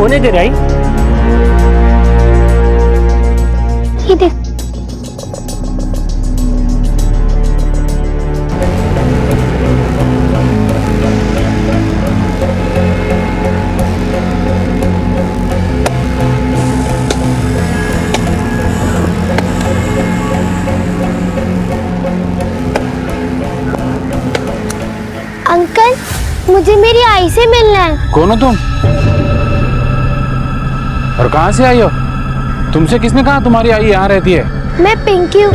कौन है तेरी आई? ये देख। अंकल, मुझे मेरी आई से मिलना है। कौन हो तुम और कहाँ से आई हो? तुमसे किसने कहा तुम्हारी आई यहाँ रहती है? मैं पिंकी हूँ,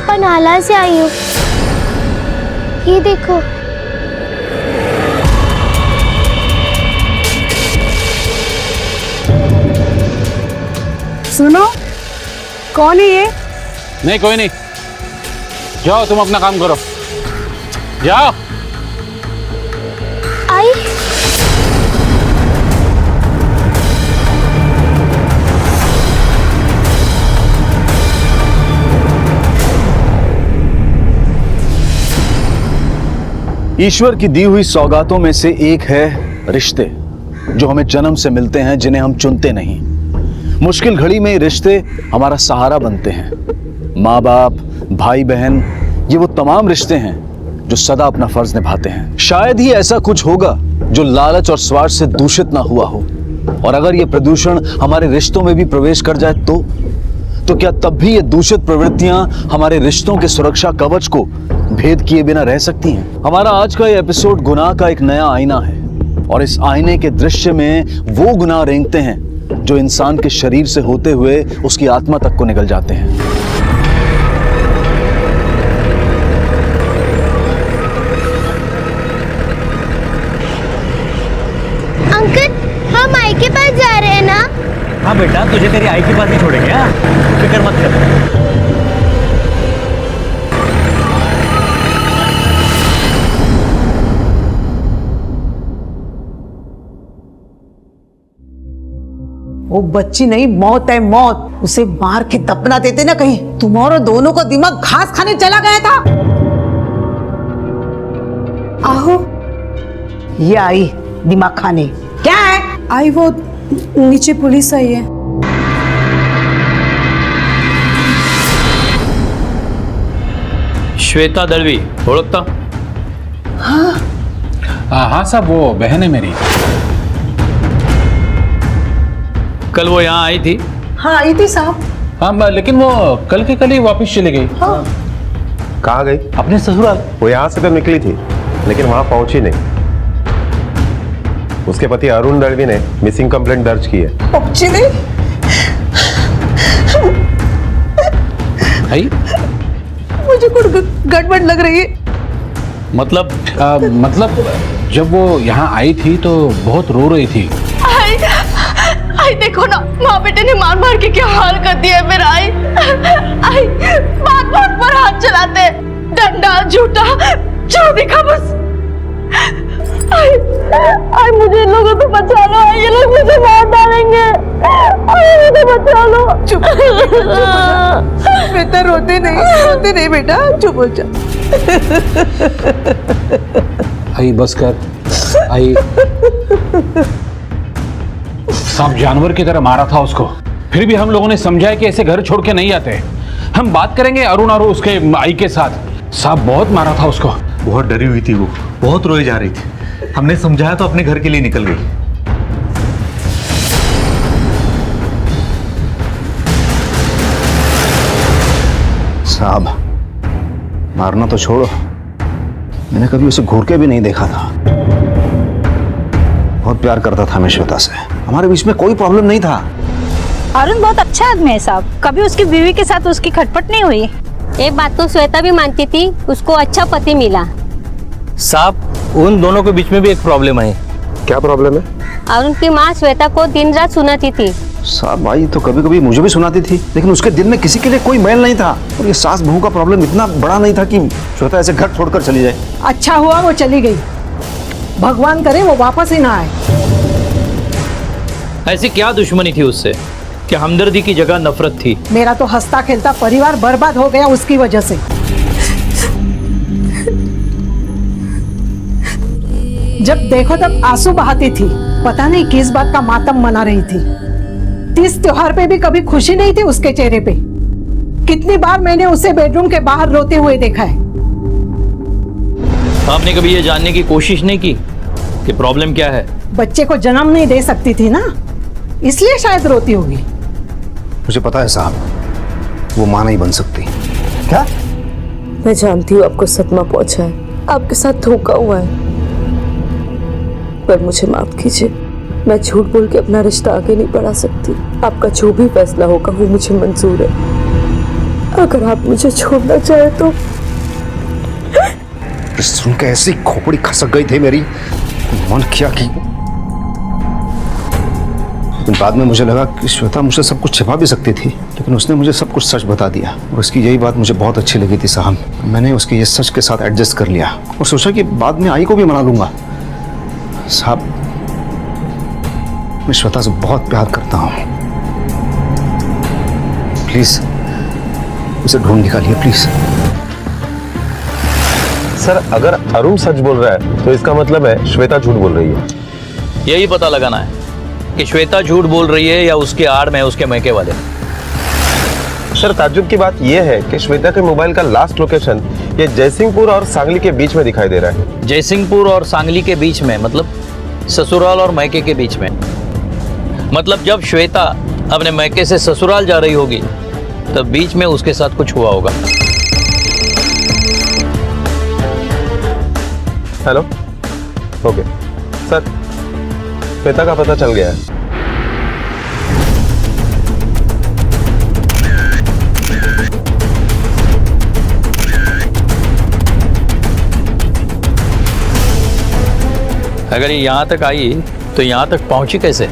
पनाला से आई हूँ। ये देखो। सुनो, कौन है ये? नहीं, कोई नहीं। जाओ, तुम अपना काम करो, जाओ। आई। ईश्वर की दी हुई सौगातों में से एक है रिश्ते, जो हमें जन्म से मिलते हैं, जिन्हें हम चुनते नहीं। मुश्किल घड़ी में ये रिश्ते हमारा सहारा बनते हैं। माँ बाप, भाई बहन, ये वो तमाम रिश्ते हैं जो सदा अपना फर्ज निभाते हैं। शायद ही ऐसा कुछ होगा जो लालच और स्वार्थ से दूषित ना हुआ हो। और अगर ये प्रदूषण हमारे रिश्तों में भी प्रवेश कर जाए तो क्या तब भी ये दूषित प्रवृत्तियां हमारे रिश्तों के सुरक्षा कवच को भेद किए बिना रह सकती हैं? हमारा आज का ये एपिसोड गुनाह का एक नया आईना है, और इस आईने के दृश्य में वो गुनाह रेंगते हैं जो इंसान के शरीर से होते हुए उसकी आत्मा तक को निकल जाते हैं। अंकल, हम आई के पास जा रहे हैं ना? हाँ बेटा, तुझे तेरी आई के पास ही छोड़ेंगे। हाँ, फिक्र मत कर। वो बच्ची नहीं, मौत है मौत। उसे मार के दफना देते ना कहीं। तुम्हारा दोनों का दिमाग घास खाने चला गया था। आहो, ये आई दिमाग खाने। क्या है? आई वो नीचे पुलिस आई है। श्वेता दलवी, ओळखता? हाँ साहब, वो बहन है मेरी। कल वो यहाँ आई थी? हाँ आई थी साहब। हाँ, लेकिन वो कल के कल ही वापस चली गई। हाँ। कहाँ गई? अपने ससुराल। वो यहाँ से तो निकली थी, लेकिन वहां पहुंची नहीं। उसके पति अरुण दलवी ने मिसिंग कंप्लेंट दर्ज की है। पहुंची नहीं? भाई, मुझे कुछ गड़बड़ लग रही है। मतलब? मतलब जब वो यहाँ आई थी तो बहुत रो रही थी। आई देखो ना, माँ बेटे ने मार मार के क्या हाल कर दिया है मेरा। आई बात बात पर हाथ चलाते, डंडा झूठा जो दिखा बस। आई मुझे इन लोगों से बचा लो। आई, ये लोग मुझे मार डालेंगे। आई मुझे बचा लो। चुप बेटा, रोते नहीं बेटा, चुप हो जा। आई बस कर। आई सांप जानवर की तरह मारा था उसको, फिर भी हम लोगों ने समझाया कि ऐसे घर छोड़ के नहीं आते। हम बात करेंगे अरुण और उसके आई के साथ। सांप बहुत मारा था उसको। बहुत डरी हुई थी वो, बहुत रोई जा रही थी। हमने समझाया तो अपने घर के लिए निकल गई। साहब, मारना तो छोड़ो, मैंने कभी उसे घूर के भी नहीं देखा था। बहुत प्यार करता था मैं श्वेता से, हमारे बीच में कोई प्रॉब्लम नहीं था। अरुण बहुत अच्छा आदमी है साहब, कभी उसकी बीवी के साथ उसकी खटपट नहीं हुई। एक बात तो श्वेता भी मानती थी, उसको अच्छा पति मिला। साहब, उन दोनों के बीच में भी एक प्रॉब्लम है। क्या प्रॉब्लम है? अरुण की माँ श्वेता को दिन रात सुनाती थी। साहब, भाई तो कभी कभी मुझे भी सुनाती थी, लेकिन उसके दिल में किसी के लिए कोई मैल नहीं था। और ये सास बहू का प्रॉब्लम इतना बड़ा नहीं था कि श्वेता ऐसे घर छोड़कर चली जाए। अच्छा हुआ वो चली गई, भगवान करे वो वापस ही ना आए। ऐसी क्या दुश्मनी थी उससे कि हमदर्दी की जगह नफरत थी? मेरा तो हंसता खेलता परिवार बर्बाद हो गया उसकी वजह से। जब देखो तब आंसू बहाती थी, पता नहीं किस बात का मातम मना रही थी। तीज त्योहार पे भी कभी खुशी नहीं थी उसके चेहरे पे। कितनी बार मैंने उसे बेडरूम के बाहर रोते हुए देखा है। आपने कभी ये जानने की कोशिश नहीं की कि प्रॉब्लम क्या है? बच्चे को जन्म नहीं दे सकती थी ना, इसलिए शायद रोती होगी। मुझे पता है साहब, वो मां नहीं बन सकती। क्या? मैं जानती हूँ आपको सदमा पहुंचा है, आपके साथ धोखा हुआ है, पर मुझे माफ कीजिए। मैं झूठ बोल के अपना रिश्ता आगे नहीं बढ़ा सकती। आपका जो भी फैसला होगा वो मुझे मंजूर है। अगर आप मुझे छोड़ना चाहे तो। सुन के ऐसी खोपड़ी खसक गई थी मेरी, मन किया कि बाद में मुझे लगा कि श्वेता मुझसे सब कुछ छिपा भी सकती थी, लेकिन उसने मुझे सब कुछ सच बता दिया। और उसकी यही बात मुझे बहुत अच्छी लगी थी साहब। मैंने उसके ये सच के साथ एडजस्ट कर लिया और सोचा कि बाद में आई को भी मना लूंगा। साहब, मैं श्वेता से बहुत प्यार करता हूँ। प्लीज उसे ढूंढ निकालिए, प्लीज। सर, अगर अरुण सच बोल रहा है तो इसका मतलब है श्वेता झूठ बोल रही है। यही पता लगाना है कि श्वेता झूठ बोल रही है या उसके आड़ में उसके मैके वाले। सर, ताज्जुब की बात यह है कि श्वेता के मोबाइल का लास्ट लोकेशन ये जयसिंहपुर और सांगली के बीच में दिखाई दे रहा है। जयसिंहपुर और सांगली के बीच में मतलब ससुराल और मैके के बीच में। मतलब जब श्वेता अपने मैके से ससुराल जा रही होगी तब बीच में उसके साथ कुछ हुआ होगा। हेलो, ओके सर, श्वेता का पता चल गया है। अगर ये यहाँ तक आई तो यहाँ तक पहुंची कैसे?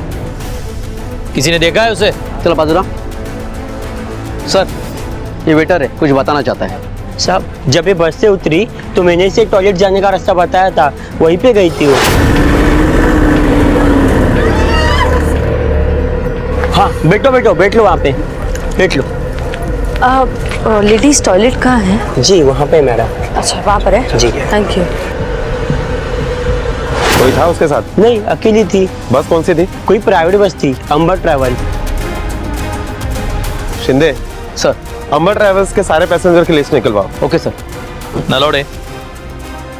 किसी ने देखा है उसे? चलो बाजूरा। सर, ये वेटर है, कुछ बताना चाहता है। साहब, जब ये बस से उतरी तो मैंने इसे टॉयलेट जाने का रास्ता बताया था, वहीं पे गई थी वो। हाँ, बैठो बैठो, बैठ लो वहाँ पे, बैठ लो। लेडीज टॉयलेट कहाँ है? जी वहाँ पे मैडम। अच्छा, वहाँ पर है? जी थैंक यू। कोई था उसके साथ? नहीं, अकेली थी। बस कौन सी थी? कोई प्राइवेट बस थी, Amber travel. Shinde sir. Amber travels के सारे पैसेंजर की लिस्ट निकलवाओ। Okay sir. नलौड़े,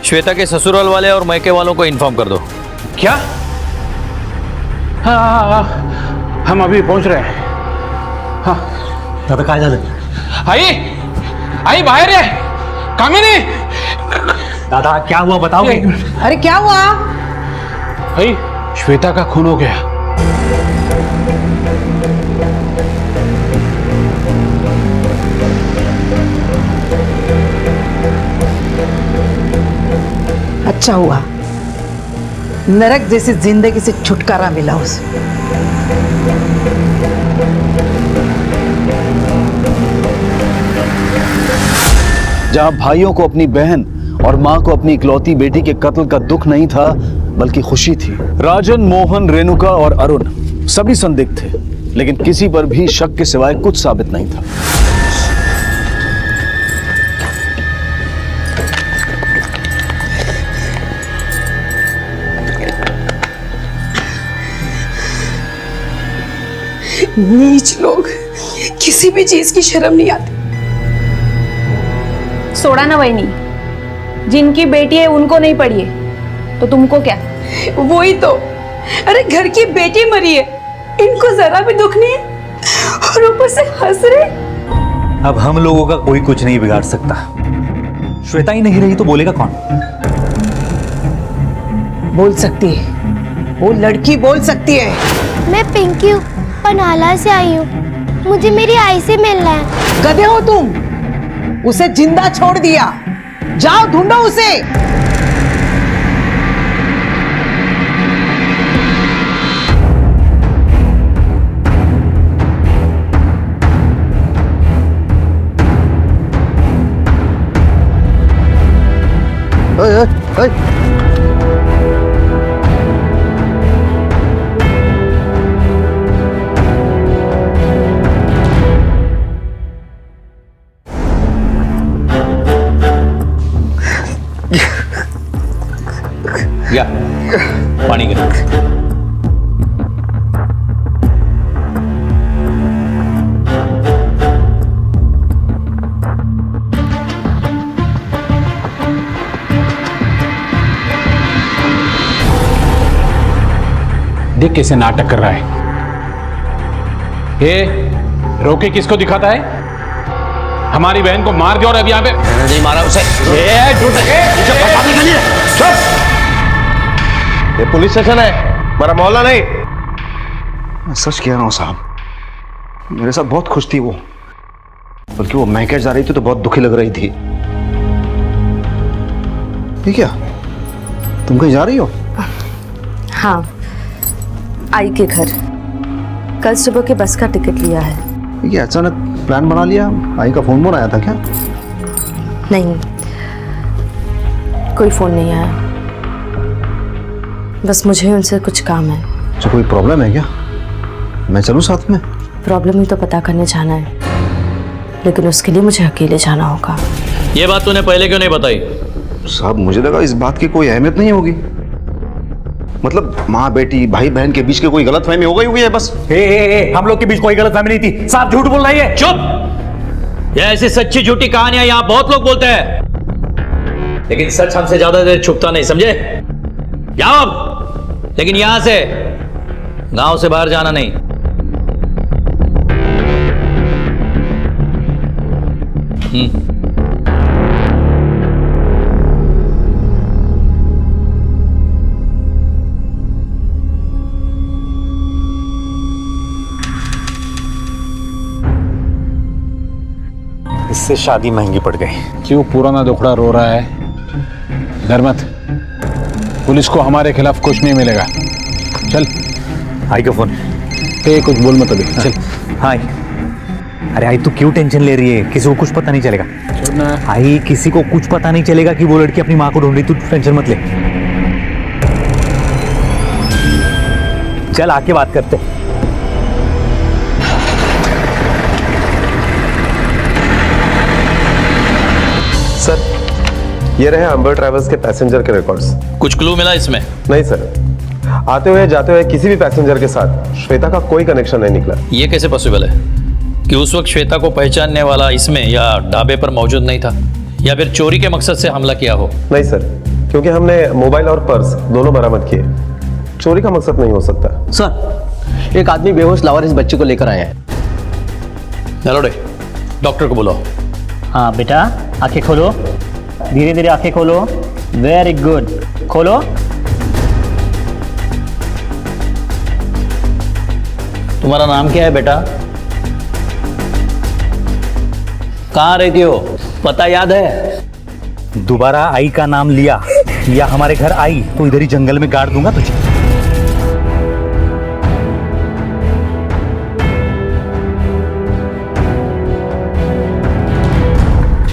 श्वेता के ससुराल वाले और मैके वालों को इन्फॉर्म कर दो। क्या? हाँ, हम अभी पहुंच रहे हैं। हाँ दादा काय झालं? आई बाहर है, कामिनी। दादा क्या हुआ बताओगे? अरे क्या हुआ? आई, श्वेता का खून हो गया। अच्छा हुआ, नरक जैसी जिंदगी से छुटकारा मिला उसे। जहां भाइयों को अपनी बहन और मां को अपनी इकलौती बेटी के कत्ल का दुख नहीं था, बल्कि खुशी थी। राजन, मोहन, रेणुका और अरुण सभी संदिग्ध थे, लेकिन किसी पर भी शक के सिवाय कुछ साबित नहीं था। नीच लोग, किसी भी चीज की शर्म नहीं आती। सोड़ा ना वही नहीं, जिनकी बेटी है उनको नहीं पड़ी है तो तुमको क्या? वही तो, अरे घर की बेटी मरी है, इनको जरा भी दुख नहीं है और ऊपर से हंस रहे। अब हम लोगों का कोई कुछ नहीं बिगाड़ सकता। श्वेता ही नहीं रही तो बोलेगा कौन? बोल सकती है, वो लड़की बोल सकती है। मैं पिंकी हूँ, पनाला से आई हूँ, मुझे मेरी आई से मिलना है। गधे हो तुम, उसे जिंदा छोड़ दिया, जाओ ढूंढो उसे। या पानी का। देख कैसे नाटक कर रहा है। ये रोके किसको दिखाता है? हमारी बहन को मार दिया और अब यहाँ पे नहीं मारा उसे। ये पुलिस स्टेशन है, हमारा मोहल्ला नहीं। मैं सच कह रहा हूँ साहब, मेरे साथ बहुत खुश थी वो, बल्कि वो महके जा रही थी तो बहुत दुखी लग रही थी। ये क्या, तुम कहीं जा रही हो? हाँ, आई के घर। कल सुबह के बस का टिकट लिया है। ये अचानक प्लान बना लिया? आई का फोन आया था क्या? नहीं, कोई फोन नहीं आया, बस मुझे उनसे कुछ काम है। अच्छा, कोई प्रॉब्लम है क्या? मैं चलूं साथ में? प्रॉब्लम ही तो पता करने जाना है, लेकिन उसके लिए मुझे अकेले जाना होगा। ये बात तूने पहले क्यों नहीं बताई? साहब मुझे लगा इस बात की कोई अहमियत नहीं होगी, मतलब माँ बेटी भाई बहन के बीच के कोई गलतफहमी हो गई हुई है बस। हम लोग के बीच कोई गलतफहमी नहीं थी, साहब झूठ बोल रही है। चुप! ये ऐसी सच्ची झूठी कहानियां यहाँ बहुत लोग बोलते हैं, लेकिन सच हमसे ज्यादा देर छुपता नहीं, समझे? जाओ अब, लेकिन यहां से गांव से बाहर जाना नहीं। इससे शादी महंगी पड़ गई। क्यों पुराना दुखड़ा रो रहा है? डर मत, पुलिस को हमारे खिलाफ कुछ नहीं मिलेगा। चल। आई का फोन। कुछ बोल मत अभी, चल। हाय। अरे आई तू क्यों टेंशन ले रही है? किसी को कुछ पता नहीं चलेगा। आई किसी को कुछ पता नहीं चलेगा कि वो लड़की अपनी माँ को ढूंढ रही, तू टेंशन मत ले। चल आके बात करते। सर, ये रहे अंबर ट्रैवल्स के पैसेंजर के रिकॉर्ड्स। कुछ क्लू मिला इसमें? नहीं सर, आते हुए जाते हुए किसी भी पैसेंजर के साथ श्वेता का कोई कनेक्शन नहीं निकला। ये कैसे पॉसिबल है कि उस वक्त श्वेता को पहचानने वाला इसमें या ढाबे पर मौजूद नहीं था, या फिर चोरी के मकसद से हमला किया हो? नहीं सर, क्योंकि हमने मोबाइल और पर्स दोनों बरामद किए, चोरी का मकसद नहीं हो सकता। सर, एक आदमी बेहोश लावारिस बच्चे को लेकर आया है। नलोड़े, डॉक्टर को बुलाओ। हाँ बेटा, आंखें खोलो, धीरे धीरे आंखें खोलो। वेरी गुड, खोलो। तुम्हारा नाम क्या है बेटा? कहाँ रहती हो? पता याद है? दोबारा आई का नाम लिया या हमारे घर आई तो इधर ही जंगल में गाड़ दूंगा तुझे।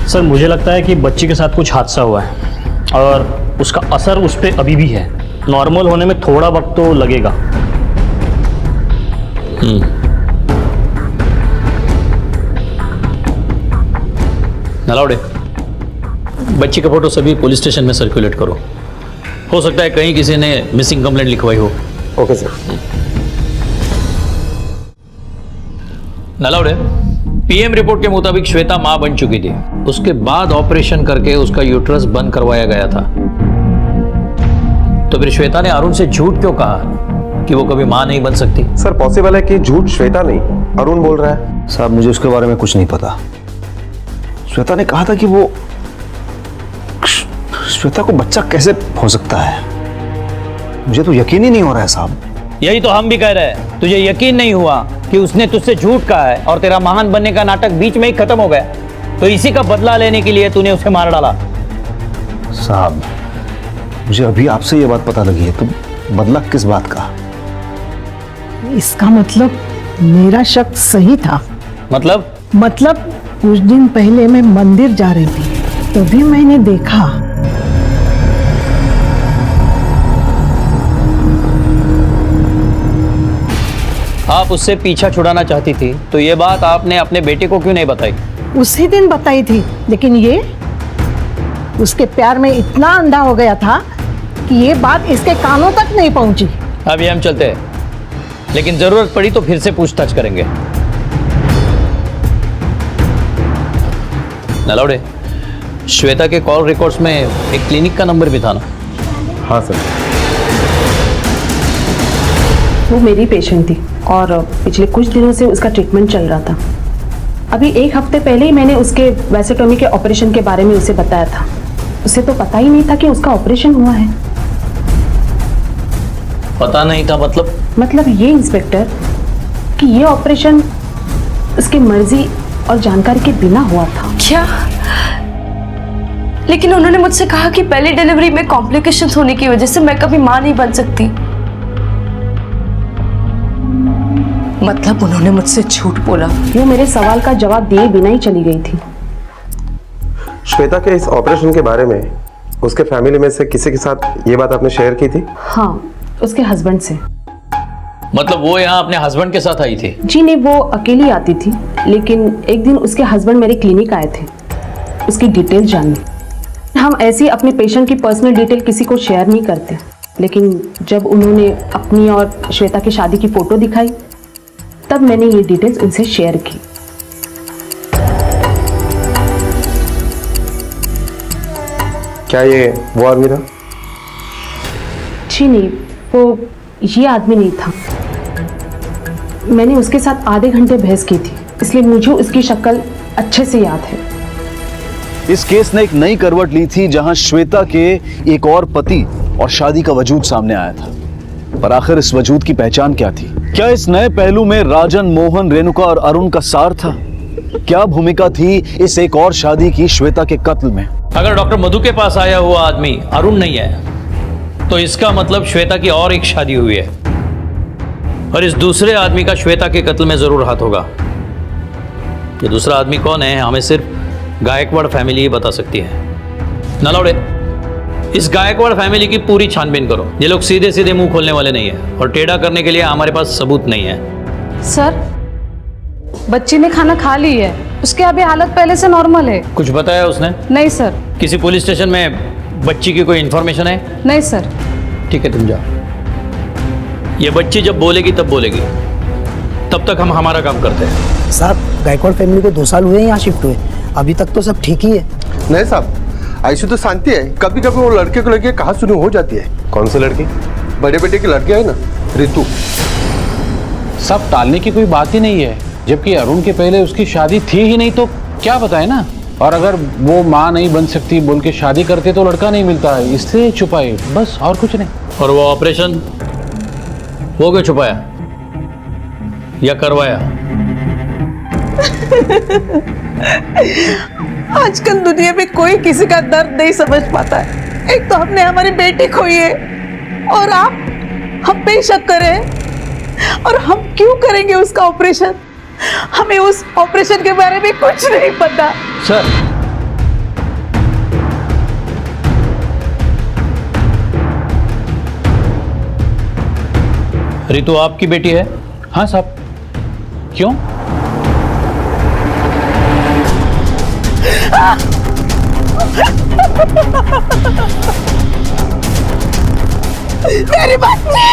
सर, मुझे लगता है कि बच्ची के साथ कुछ हादसा हुआ है और उसका असर उस पर अभी भी है। नॉर्मल होने में थोड़ा वक्त तो लगेगा। नलाउडे, बच्ची का फोटो सभी पुलिस स्टेशन में सर्कुलेट करो। हो सकता है कहीं किसी ने मिसिंग कंप्लेंट लिखवाई हो। Okay sir. Nalawade, PM report के मुताबिक श्वेता मां बन चुकी थी, उसके बाद ऑपरेशन करके उसका यूट्रस बंद करवाया गया था। तो फिर श्वेता ने अरुण से झूठ क्यों कहा कि वो कभी मां नहीं बन सकती? सर, पॉसिबल है कि झूठ श्वेता नहीं अरुण बोल रहा है। साहब मुझे उसके बारे में कुछ नहीं पता। श्वेता ने कहा था कि वो श्वेता को बच्चा कैसे हो सकता है, मुझे तो यकीन ही नहीं हो रहा है साहब। यही तो हम भी कह रहे हैं, तुझे यकीन नहीं हुआ कि उसने तुझसे झूठ कहा है और तेरा महान बनने का नाटक बीच में ही खत्म हो गया, तो इसी का बदला लेने के लिए तूने उसे मार डाला। साहब मुझे अभी आपसे ये बात पता लगी है, तो बदला किस बात का? इसका मतलब मेरा शक सही था। मतलब कुछ दिन पहले मैं मंदिर जा रही थी, तभी मैंने देखा। आप उससे पीछा छुड़ाना चाहती थी, तो ये बात आपने अपने बेटे को क्यों नहीं बताई? उसी दिन बताई थी, लेकिन ये उसके प्यार में इतना अंधा हो गया था कि ये बात इसके कानों तक नहीं पहुंची। अभी हम चलते हैं, लेकिन जरूरत पड़ी तो फिर से पूछताछ करेंगे। नलौड़े, श्वेता के कॉल रिकॉर्ड्स में एक क्लिनिक का नंबर भी था ना? हाँ सर। वो मेरी पेशेंट थी और पिछले कुछ दिनों से उसका ट्रीटमेंट चल रहा था। अभी 1 हफ्ते पहले ही मैंने उसके वैसेटोमी के ऑपरेशन के बारे में उसे बताया था। उसे तो पता ही नहीं था कि उसका ऑपरेशन हुआ है। पता नहीं था मतलब ये इंस्पेक्टर कि ये ऑपरेशन उसकी मर्जी और जानकारी के बिना हुआ था। क्या? लेकिन उन्होंने मुझसे कहा कि पहली डिलीवरी में कॉम्प्लिकेशंस होने की वजह से मैं कभी मां नहीं बन सकती। मतलब उन्होंने मुझसे झूठ बोला। वो मेरे सवाल का जवाब दिए बिना ही चली गई थी। श्वेता के इस ऑपरेशन के बारे में उसके फैमिली में से किसी के साथ ये बात आपने शेयर की थी? हाँ, उसके हस्बैंड से। मतलब वो यहाँ अपने हस्बैंड के साथ आई थी? जी नहीं, वो अकेली आती थी, लेकिन एक दिन उसके हस्बैंड मेरे क्लिनिक आए थे उसकी डिटेल जानने। हम ऐसी अपने पेशेंट की पर्सनल डिटेल किसी को शेयर नहीं करते, लेकिन जब उन्होंने अपनी और श्वेता की शादी की फोटो दिखाई तब मैंने ये डिटेल्स उनसे शेयर की। क्या ये वो आदमी था? जी नहीं, वो ये आदमी नहीं था। मैंने उसके साथ आधे घंटे बहस की थी, इसलिए मुझे उसकी शक्ल अच्छे से याद है। इस केस ने एक नई करवट ली थी जहां श्वेता के एक और पति और शादी का वजूद सामने आया था। पर आखिर इस वजूद की पहचान क्या थी? क्या इस नए पहलू में राजन, मोहन, रेणुका और अरुण का सार था? क्या भूमिका थी इस एक और शादी की श्वेता के कत्ल में? अगर डॉक्टर मधु के पास आया हुआ आदमी अरुण नहीं है तो इसका मतलब श्वेता की और एक शादी हुई है और इस दूसरे आदमी का श्वेता के कत्ल में जरूर हाथ होगा। ये दूसरा आदमी कौन है हमें सिर्फ गायकवाड़ फैमिली ही बता सकती है। नलौड़े, इस गायकवाड़ फैमिली की पूरी छानबीन करो। ये लोग सीधे सीधे मुंह खोलने वाले नहीं है और टेढ़ा करने के लिए हमारे पास सबूत नहीं है। सर, बच्ची ने खाना खा ली है, उसकी अभी हालत पहले से नॉर्मल है। कुछ बताया उसने? नहीं सर। किसी पुलिस स्टेशन में बच्ची की कोई इंफॉर्मेशन है? नहीं सर। ठीक है, तुम जाओ। ये बच्ची जब बोलेगी तब बोलेगी, तब तक हम हमारा काम करते हैं। साहब, गायकवाड़ फैमिली को 2 साल हुए हैं यहाँ शिफ्ट हुए, अभी तक तो सब ठीक ही है। नहीं साहब, ऐसी तो शांति है। कभी कभी वो लड़के को लड़की कहा सुनी हो जाती है। कौन सी लड़की? बड़े बेटे की लड़की है ना, रितु। सब टालने की कोई बात ही नहीं है, जबकि अरुण के पहले उसकी शादी थी ही नहीं तो क्या बताए ना। और अगर वो माँ नहीं बन सकती बोल के शादी करते तो लड़का नहीं मिलता, इसलिए छुपाए, बस और कुछ नहीं। और वो ऑपरेशन वो क्यों छुपाया या करवाया? आजकल दुनिया में कोई किसी का दर्द नहीं समझ पाता है। एक तो हमने हमारी बेटी खोई है और आप हम पे शक करें, और हम क्यों करेंगे उसका ऑपरेशन? हमें उस ऑपरेशन के बारे में कुछ नहीं पता। सर, रितु आपकी बेटी है? हाँ साहब। क्यों? मेरी बच्ची!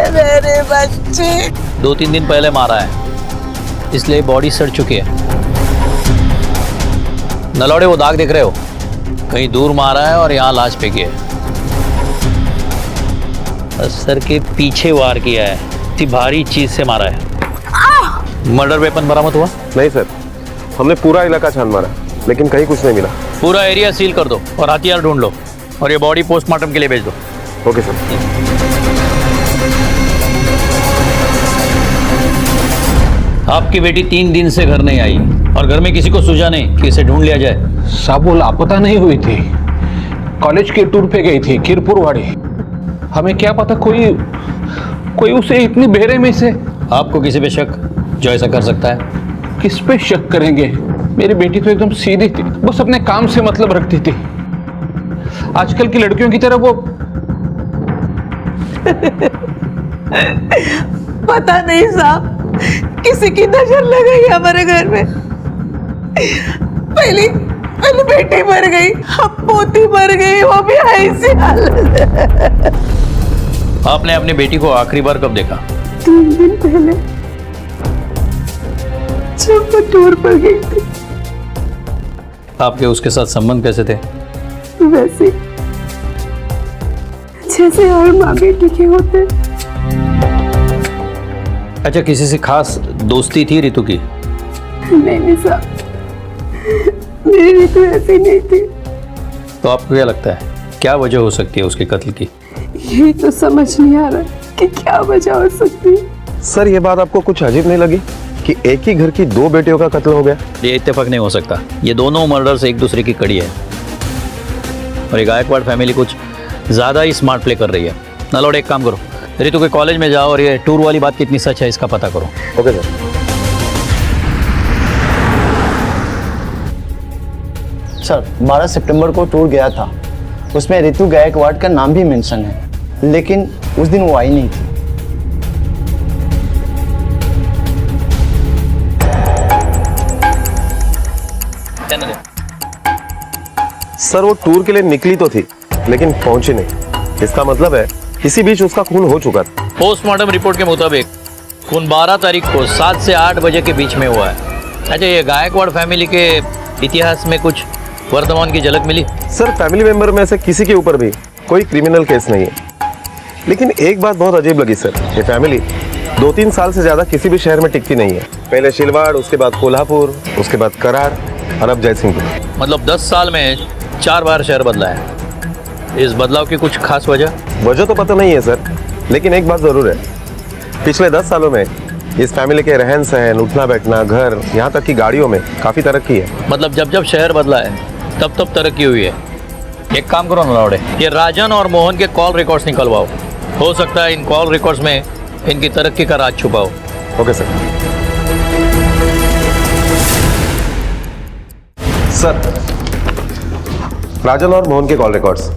मेरे बच्चे 2-3 दिन पहले मारा है, इसलिए बॉडी सड़ चुकी है। नलौड़े, वो दाग देख रहे हो? कहीं दूर मारा है और यहाँ लाश फेंकी है। सर के पीछे वार किया है, इतनी भारी चीज से मारा है। मर्डर वेपन बरामद हुआ? नहीं सर, हमने पूरा इलाका छान मारा लेकिन कहीं कुछ नहीं मिला। पूरा एरिया सील कर दो और हथियार ढूंढ लो और ये बॉडी पोस्टमार्टम के लिए भेज दो। Okay sir. आपकी बेटी 3 दिन से घर नहीं आई और घर में किसी को सूझा नहीं कि इसे ढूंढ लिया जाए। साहब, वो लापता नहीं हुई थी, कॉलेज के टूर पे गई थी कीरपुरवाड़ी। हमें क्या पता कोई उसे इतनी बेरे में से। आपको किसी पे शक जो ऐसा कर सकता है? किस पे शक करेंगे? मेरी बेटी तो एकदम सीधी थी, बस अपने काम से मतलब रखती थी। आजकल की लड़कियों की तरह वो पता नहीं साहब, किसी की नजर लग गई हमारे घर में। पहले बेटी मर गई, अब पोती मर गई, वो भी ऐसी हालत। आपने अपनी बेटी को आखिरी बार कब देखा? 3 दिन पहले जब वो टूर पर गई थी। आपके उसके साथ संबंध कैसे थे? वैसे जैसे हर माँ बेटी के होते। अच्छा, किसी से खास दोस्ती थी रितु की? नहीं साहब, मेरी रितु ऐसी नहीं थी। तो आपको क्या लगता है क्या वजह हो सकती है उसके कत्ल की? यही तो समझ नहीं आ रहा कि क्या वजह हो सकती है। सर, ये बात आपको कुछ अजीब नहीं लगी कि एक ही घर की 2 बेटियों का कत्ल हो गया? ये इत्तेफाक नहीं हो सकता। ये दोनों मर्डर्स एक दूसरे की कड़ी है और ये गायकवाड़ फैमिली कुछ ज़्यादा ही स्मार्ट प्ले कर रही है। नलोड, एक काम करो, रितु के कॉलेज में जाओ और ये टूर वाली बात कितनी सच है इसका पता करो। Okay sir. सर 12 सितंबर को टूर गया था, उसमें रितु गायकवाड़ का नाम भी मेंशन है, लेकिन उस दिन वो आई नहीं थी। सर, वो टूर के लिए निकली तो थी लेकिन पहुंची नहीं। इसका मतलब है इसी बीच उसका खून हो चुका था। पोस्टमार्टम रिपोर्ट के मुताबिक खून 12 तारीख को 7 से 8 बजे के बीच में हुआ है। अच्छा, ये गायकवाड़ फैमिली के इतिहास में कुछ वर्तमान की झलक मिली? सर, फैमिली मेंबर में से किसी के ऊपर भी कोई क्रिमिनल केस नहीं है, लेकिन एक बात बहुत अजीब लगी सर। ये फैमिली 2-3 साल से ज्यादा किसी भी शहर में टिकती नहीं है। पहले शिलवाड़, उसके बाद कोल्हापुर, उसके बाद कराड़ और अब जयसिंहपुर। मतलब 10 साल में 4 बार शहर बदला है। इस बदलाव की कुछ खास वजह तो पता नहीं है सर, लेकिन एक बात जरूर है, पिछले 10 सालों में इस फैमिली के रहन सहन, उठना बैठना, घर, यहाँ तक कि गाड़ियों में काफी तरक्की है। मतलब जब शहर बदला है तब तरक्की हुई है। एक काम करो नलावड़े, ये राजन और मोहन के कॉल रिकॉर्ड्स निकलवाओ। हो सकता है इन कॉल रिकॉर्ड्स में इनकी तरक्की का राज छुपाओ। Okay sir. सर, राजन और मोहन के कॉल रिकॉर्ड्स,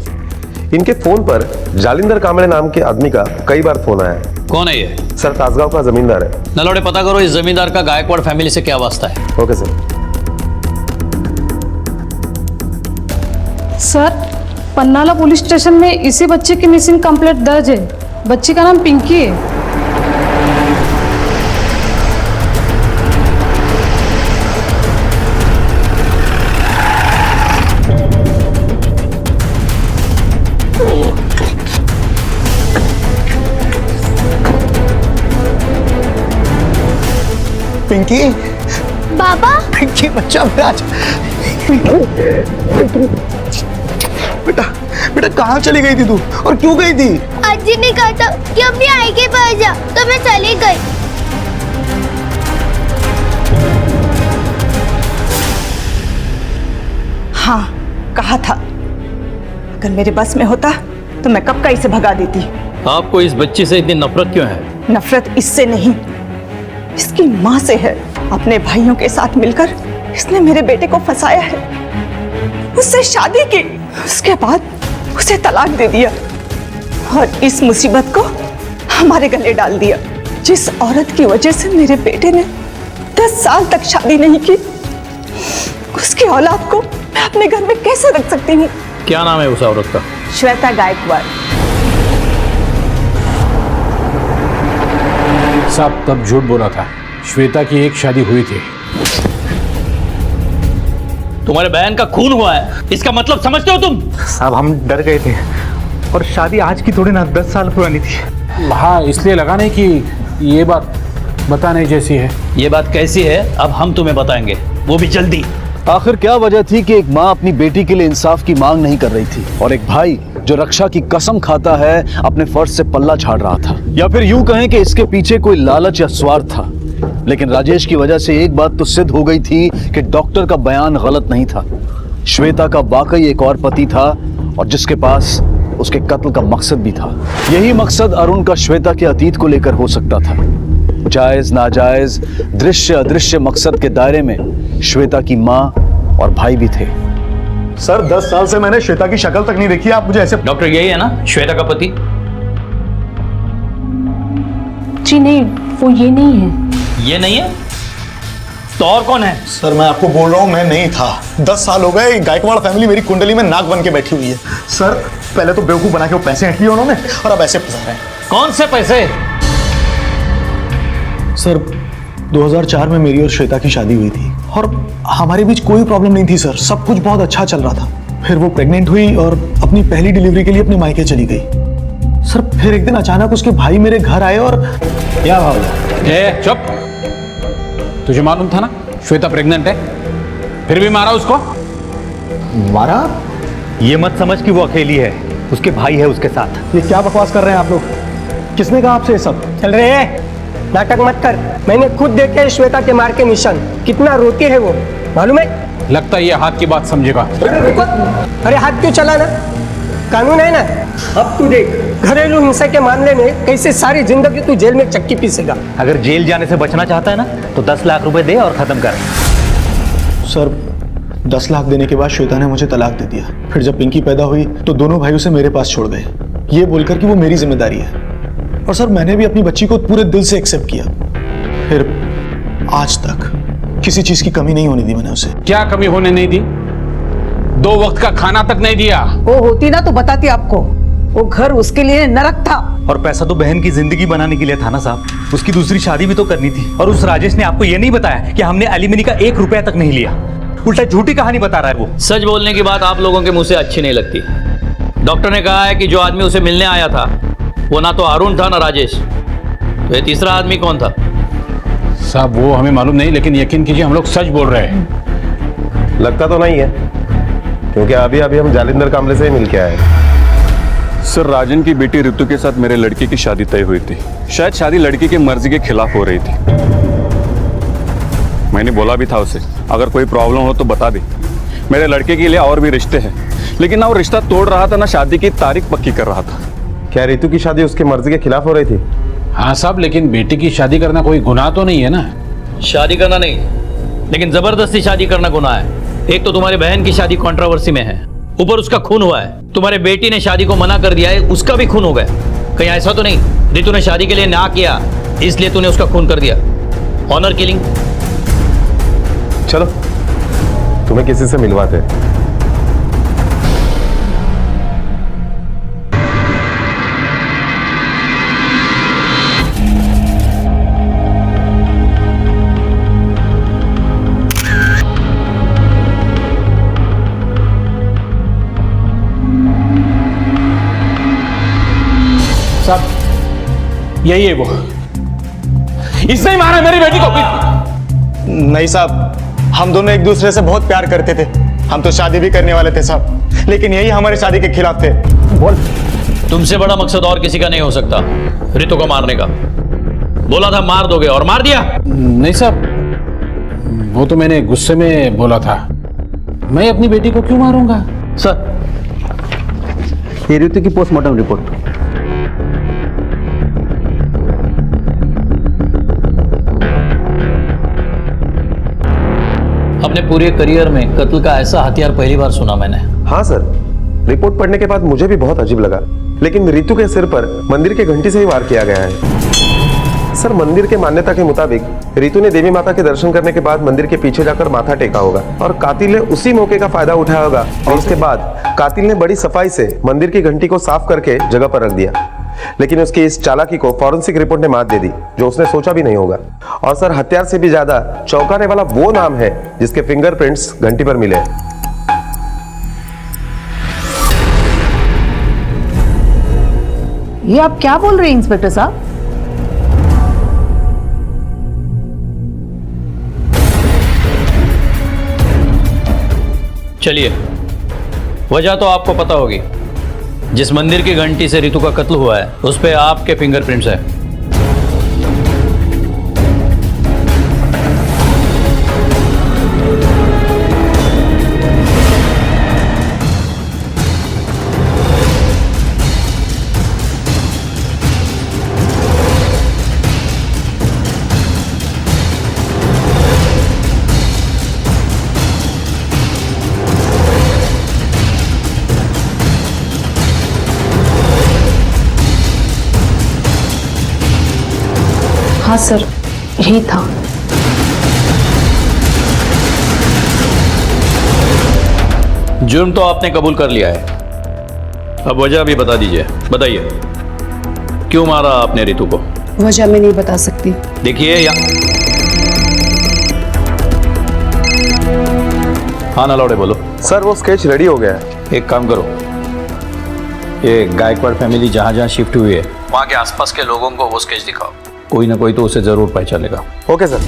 इनके फोन पर जालिंदर कांबळे नाम के आदमी का कई बार फोन आया है। कौन है ये? सर, तासगांव का जमींदार है। नलौड़े, पता करो इस जमींदार का गायकवाड़ फैमिली से क्या वास्ता है। Okay sir. Sir, Pannala police station में इसी बच्चे की मिसिंग कंप्लेंट दर्ज है। बच्ची का नाम पिंकी है। पिंकी, बाबा, पिंकी बच्चा मेरा। बेटा बेटा, कहाँ चली गई थी तू और क्यों गई थी? अज्जी ने कहा था कि अपनी आई के पास जा, तो मैं चली गई। हाँ, कहा था, अगर मेरे बस में होता तो मैं कब का इसे भगा देती। आपको इस बच्ची से इतनी नफरत क्यों है? नफरत इससे नहीं, इसकी माँ से है। अपने भाइयों के साथ मिलकर इसने मेरे बेटे को फंसाया है, उससे शादी की, उसके बाद उसे तलाक दे दिया और इस मुसीबत को हमारे गले डाल दिया। जिस औरत की वजह से मेरे बेटे ने 10 साल तक शादी नहीं की, उसकी औलाद को मैं अपने घर में कैसे रख सकती हूँ? क्या नाम है उस औरत का? श्वेता गायकवाड़। साहब तब झूठ बोला था, श्वेता की एक शादी हुई थी। तुम्हारे बहन का खून हुआ है, इसका मतलब समझते हो तुम? साहब, हम डर गए थे और शादी आज की थोड़ी ना 10 साल पुरानी थी। हाँ, इसलिए लगा नहीं कि ये बात बताने जैसी है। ये बात कैसी है अब हम तुम्हें बताएंगे, वो भी जल्दी। आखिर क्या वजह थी कि एक माँ अपनी बेटी के लिए इंसाफ की मांग नहीं कर रही थी और एक भाई जो रक्षा की कसम खाता है अपने फर्ज से पल्ला झाड़ रहा था? या फिर यूं कहें कि इसके पीछे कोई लालच या स्वार्थ था। लेकिन राजेश की वजह से एक बात तो सिद्ध हो गई थी कि डॉक्टर का बयान गलत नहीं था। श्वेता का वाकई एक और पति था और जिसके पास उसके कत्ल का मकसद भी था। यही मकसद अरुण का श्वेता के अतीत को लेकर हो सकता था। जायज नाजायज, दृश्य अदृश्य मकसद के दायरे में श्वेता की माँ और भाई भी थे। सर, 10 साल से मैंने श्वेता की शक्ल तक नहीं देखी, आप मुझे ऐसे। डॉक्टर, यही है ना श्वेता का पति? जी नहीं, वो ये नहीं है। ये नहीं है तो और कौन है? सर मैं आपको बोल रहा हूँ, मैं नहीं था। 10 साल हो गए गायकवाड़ फैमिली मेरी कुंडली में नाक बन के बैठी हुई है। सर पहले तो बेवकूफ बना के वो पैसे हट लिए उन्होंने, और अब ऐसे फंसा रहे हैं। कौन से पैसे? सर 2004 में मेरी और श्वेता की शादी हुई थी और हमारे बीच कोई प्रॉब्लम नहीं थी सर, सब कुछ बहुत अच्छा चल रहा था। फिर वो प्रेग्नेंट हुई और अपनी पहली डिलीवरी के लिए अपने मायके चली गई। सर फिर एक दिन अचानक उसके भाई मेरे घर आए और क्या भाव। ए चुप, तुझे मालूम था ना श्वेता प्रेग्नेंट है, फिर भी मारा उसको? मारा? ये मत समझ कि वो अकेली है, उसके भाई है उसके साथ। ये क्या बकवास कर रहे हैं आप लोग? किसने कहा आपसे ये सब? चल रहे हैं, नाटक मत कर। मैंने खुद देखे श्वेता के मार के निशान, कितना रोती है वो, मालूम है? लगता है ये हाथ की बात समझेगा। अरे हाथ क्यों चलाना, कानून है ना। अब तू देख, घरेलू हिंसा के मामले में कैसे सारी जिंदगी तू जेल में चक्की पीसेगा। अगर जेल जाने से बचना चाहता है ना तो 10 लाख रुपए दे और खत्म कर। सर 10 लाख देने के बाद श्वेता ने मुझे तलाक दे दिया। फिर जब पिंकी पैदा हुई तो दोनों भाई उसे मेरे पास छोड़ गए, ये बोलकर कि वो मेरी जिम्मेदारी है। और सर मैंने भी अपनी बच्ची को पूरे दिल से एक्सेप्ट किया। फिर आज तक किसी चीज की कमी नहीं होने दी मैंने उसे। क्या कमी होने नहीं दी? 2 वक्त का खाना तक नहीं दिया। वो होती ना तो बताती आपको, वो घर उसके लिए नरक था। और पैसा तो बहन की जिंदगी बनाने के लिए था ना साहब, उसकी दूसरी शादी भी तो करनी थी। और उस राजेश ने आपको ये नहीं बताया कि हमने एलिमनी का 1 रुपया तक नहीं लिया, उल्टा झूठी कहानी बता रहा है वो। सच बोलने की बात आप लोगों के मुंह से अच्छी नहीं लगती। डॉक्टर ने कहा है कि जो आदमी उसे मिलने आया था वो ना तो अरुण था ना राजेश, तो ये तीसरा आदमी कौन था? साहब वो हमें मालूम नहीं, लेकिन यकीन कीजिए हम लोग सच बोल रहे हैं। लगता तो नहीं है, क्योंकि अभी अभी हम जालिंदर कामले से ही मिल के आए। सर राजन की बेटी ऋतु के साथ मेरे लड़के की शादी तय हुई थी। शायद शादी लड़की की मर्जी के खिलाफ हो रही थी। मैंने बोला भी था उसे अगर कोई प्रॉब्लम हो तो बता दे, मेरे लड़के के लिए और भी रिश्ते हैं। लेकिन ना वो रिश्ता तोड़ रहा था ना शादी की तारीख पक्की कर रहा था। क्या ऋतु की शादी उसकी मर्जी के खिलाफ हो रही थी? हाँ साहब, लेकिन बेटी की शादी करना कोई गुनाह तो नहीं है ना। शादी करना नहीं, लेकिन जबरदस्ती शादी करना गुनाह है। एक तो तुम्हारी बहन की शादी कंट्रोवर्सी में है, ऊपर उसका खून हुआ है। तुम्हारे बेटी ने शादी को मना कर दिया है, उसका भी खून हो गया। कहीं ऐसा तो नहीं ऋतु ने शादी के लिए ना किया इसलिए तूने उसका खून कर दिया? Honour killing. चलो तुम्हें किसी से मिलवाते हैं। साहब यही है वो, इसने ही मारा मेरी बेटी को। नहीं साहब, हम दोनों एक दूसरे से बहुत प्यार करते थे, हम तो शादी भी करने वाले थे साहब, लेकिन यही हमारी शादी के खिलाफ थे। बोल। तुमसे बड़ा मकसद और किसी का नहीं हो सकता ऋतु को मारने का। बोला था मार दोगे और मार दिया। नहीं साहब, वो तो मैंने गुस्से में बोला था। मैं अपनी बेटी को क्यों मारूंगा? सर ये ऋतु की पोस्टमार्टम रिपोर्ट। अपने पूरे करियर में कत्ल का ऐसा हथियार पहली बार सुना मैंने। हाँ सर, रिपोर्ट पढ़ने के बाद मुझे भी बहुत अजीब लगा, लेकिन ऋतु के सिर पर मंदिर के घंटी से ही वार किया गया है। सर मंदिर के मान्यता के मुताबिक ऋतु ने देवी माता के दर्शन करने के बाद मंदिर के पीछे जाकर माथा टेका होगा और कातिल ने उसी मौके का फायदा उठाया होगा और उसके बाद कातिल ने बड़ी सफाई से मंदिर की घंटी को साफ करके जगह पर रख दिया। लेकिन उसकी इस चालाकी को फॉरेंसिक रिपोर्ट ने मात दे दी, जो उसने सोचा भी नहीं होगा। और सर हथियार से भी ज्यादा चौंकाने वाला वो नाम है जिसके फिंगरप्रिंट्स घंटी पर मिले। ये आप क्या बोल रहे हैं इंस्पेक्टर साहब? चलिए, वजह तो आपको पता होगी। जिस मंदिर की घंटी से ऋतु का कत्ल हुआ है उस पे आपके फिंगरप्रिंट्स है। हाँ सर, यही था। जुर्म तो आपने कबूल कर लिया है, अब वजह भी बता दीजिए। बताइए, क्यों मारा आपने रितु को? वजह मैं नहीं बता सकती। देखिए हाँ नलौड़े बोलो। सर वो स्केच रेडी हो गया है। एक काम करो, ये गायकवाड़ फैमिली जहाँ जहाँ शिफ्ट हुई है वहाँ के आसपास के लोगों को वो स्केच दिखाओ, कोई ना कोई तो उसे जरूर पहचानेगा। Okay sir.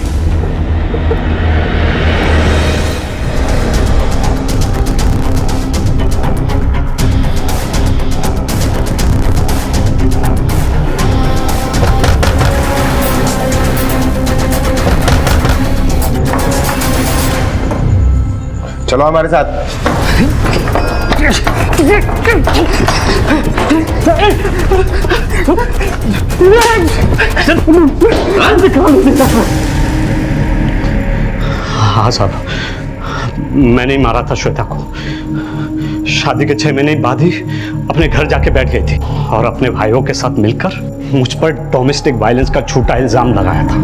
चलो हमारे साथ। हाँ साहब, मैंने ही मारा था श्वेता को। शादी के 6 महीने बाद ही अपने घर जाके बैठ गई थी और अपने भाइयों के साथ मिलकर मुझ पर डोमेस्टिक वायलेंस का झूठा इल्जाम लगाया था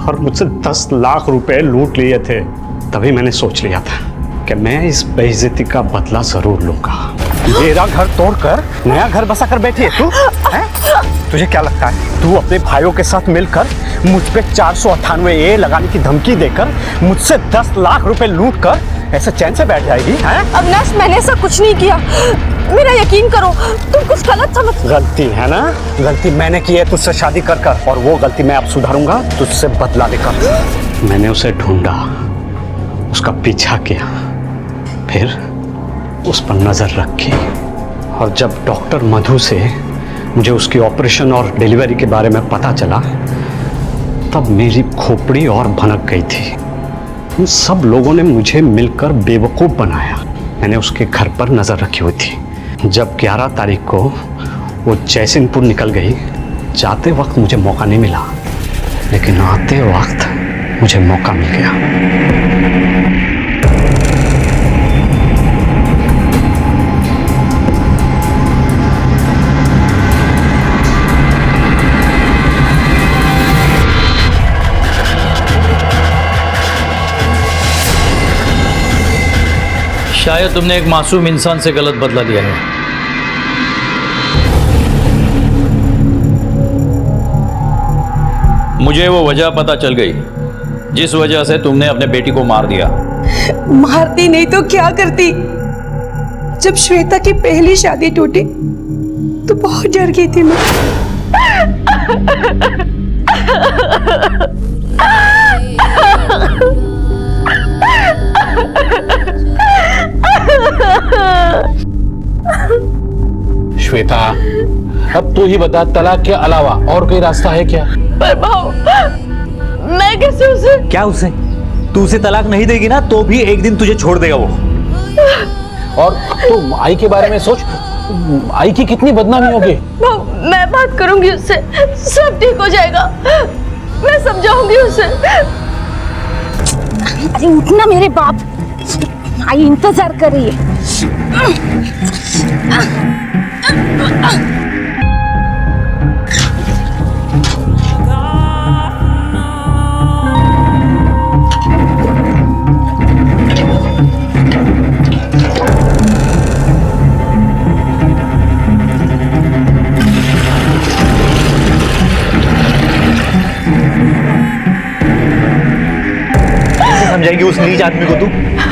और मुझसे 10 लाख रुपए लूट लिए थे। तभी मैंने सोच लिया था कि मैं इस बेइज्जती का बदला जरूर लूंगा। मेरा घर तोड़कर नया घर बसा कर बैठी है तू, हैं? तुझे क्या लगता है तू अपने भाइयों के साथ मिलकर मुझ पे 498A लगाने की धमकी देकर मुझसे 10 लाख रुपए लूट कर ऐसे चैन से बैठ जाएगी? हैं? अविनाश, मैंने ऐसा कुछ नहीं किया, मेरा यकीन करो, तुम कुछ गलत समझ। गलती है ना? गलती मैंने की है तुझसे शादी कर कर, और वो गलती मैं अब सुधारूंगा तुझसे बदला लेकर। मैंने उसे ढूंढा, उसका पीछा किया, फिर उस पर नजर रखी, और जब डॉक्टर मधु से मुझे उसकी ऑपरेशन और डिलीवरी के बारे में पता चला तब मेरी खोपड़ी और भनक गई थी। इन सब लोगों ने मुझे मिलकर बेवकूफ़ बनाया। मैंने उसके घर पर नज़र रखी हुई थी। जब 11 तारीख को वो जयसिंहपुर निकल गई, जाते वक्त मुझे मौका नहीं मिला, लेकिन आते वक्त मुझे मौका मिल गया। शायद तुमने एक मासूम इंसान से गलत बदला लिया है। मुझे वो वजह पता चल गई जिस वजह से तुमने अपने बेटी को मार दिया। मारती नहीं तो क्या करती? जब श्वेता की पहली शादी टूटी तो बहुत डर गई थी मैं। श्वेता, अब तू ही बता, तलाक के अलावा और कोई रास्ता है क्या? पर भाऊ, मैं कैसे उसे? क्या उसे? तू उसे तलाक नहीं देगी ना तो भी एक दिन तुझे छोड़ देगा वो। और तू आई के बारे में सोच, आई की कितनी बदनामी होगी। भाऊ, मैं बात करूंगी उससे, सब ठीक हो जाएगा, मैं समझाऊंगी उसे। अरे उठना मेरे बाप, आई इंतजार कर रही है। समझाएगी उस नीच आदमी को तू?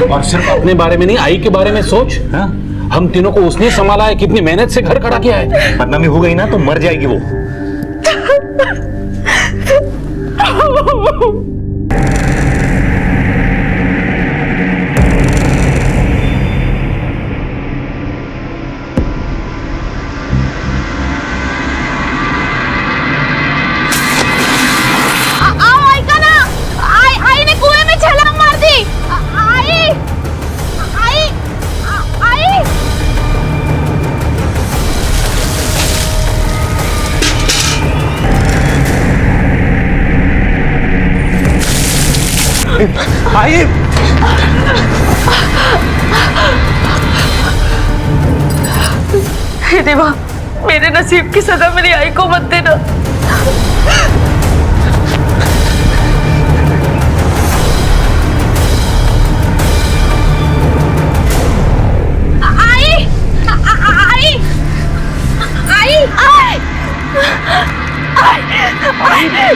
और सिर्फ अपने बारे में नहीं, आई के बारे में सोच। हाँ? हम तीनों को उसने संभाला है, कितनी मेहनत से घर खड़ा किया है। बदनामी हो गई ना तो मर जाएगी वो। आइए। हे देवा, मेरे नसीब की सजा मेरी आई को मत देना।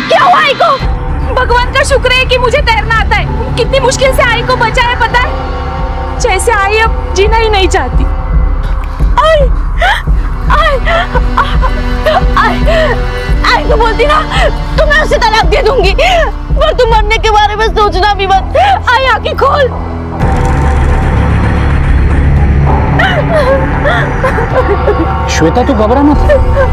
क्या हुआ आई को? भगवान का शुक्र है कि मुझे तैरना आता है। कितनी मुश्किल से आई को बचाया पता है? जैसे आई अब जीना ही नहीं चाहती। आई तो बोलती ना तो मैं उसे तलाक दे दूंगी, पर तुम मरने के बारे में सोचना भी मत। आई आंखें खोल। श्वेता तू घबरा मत,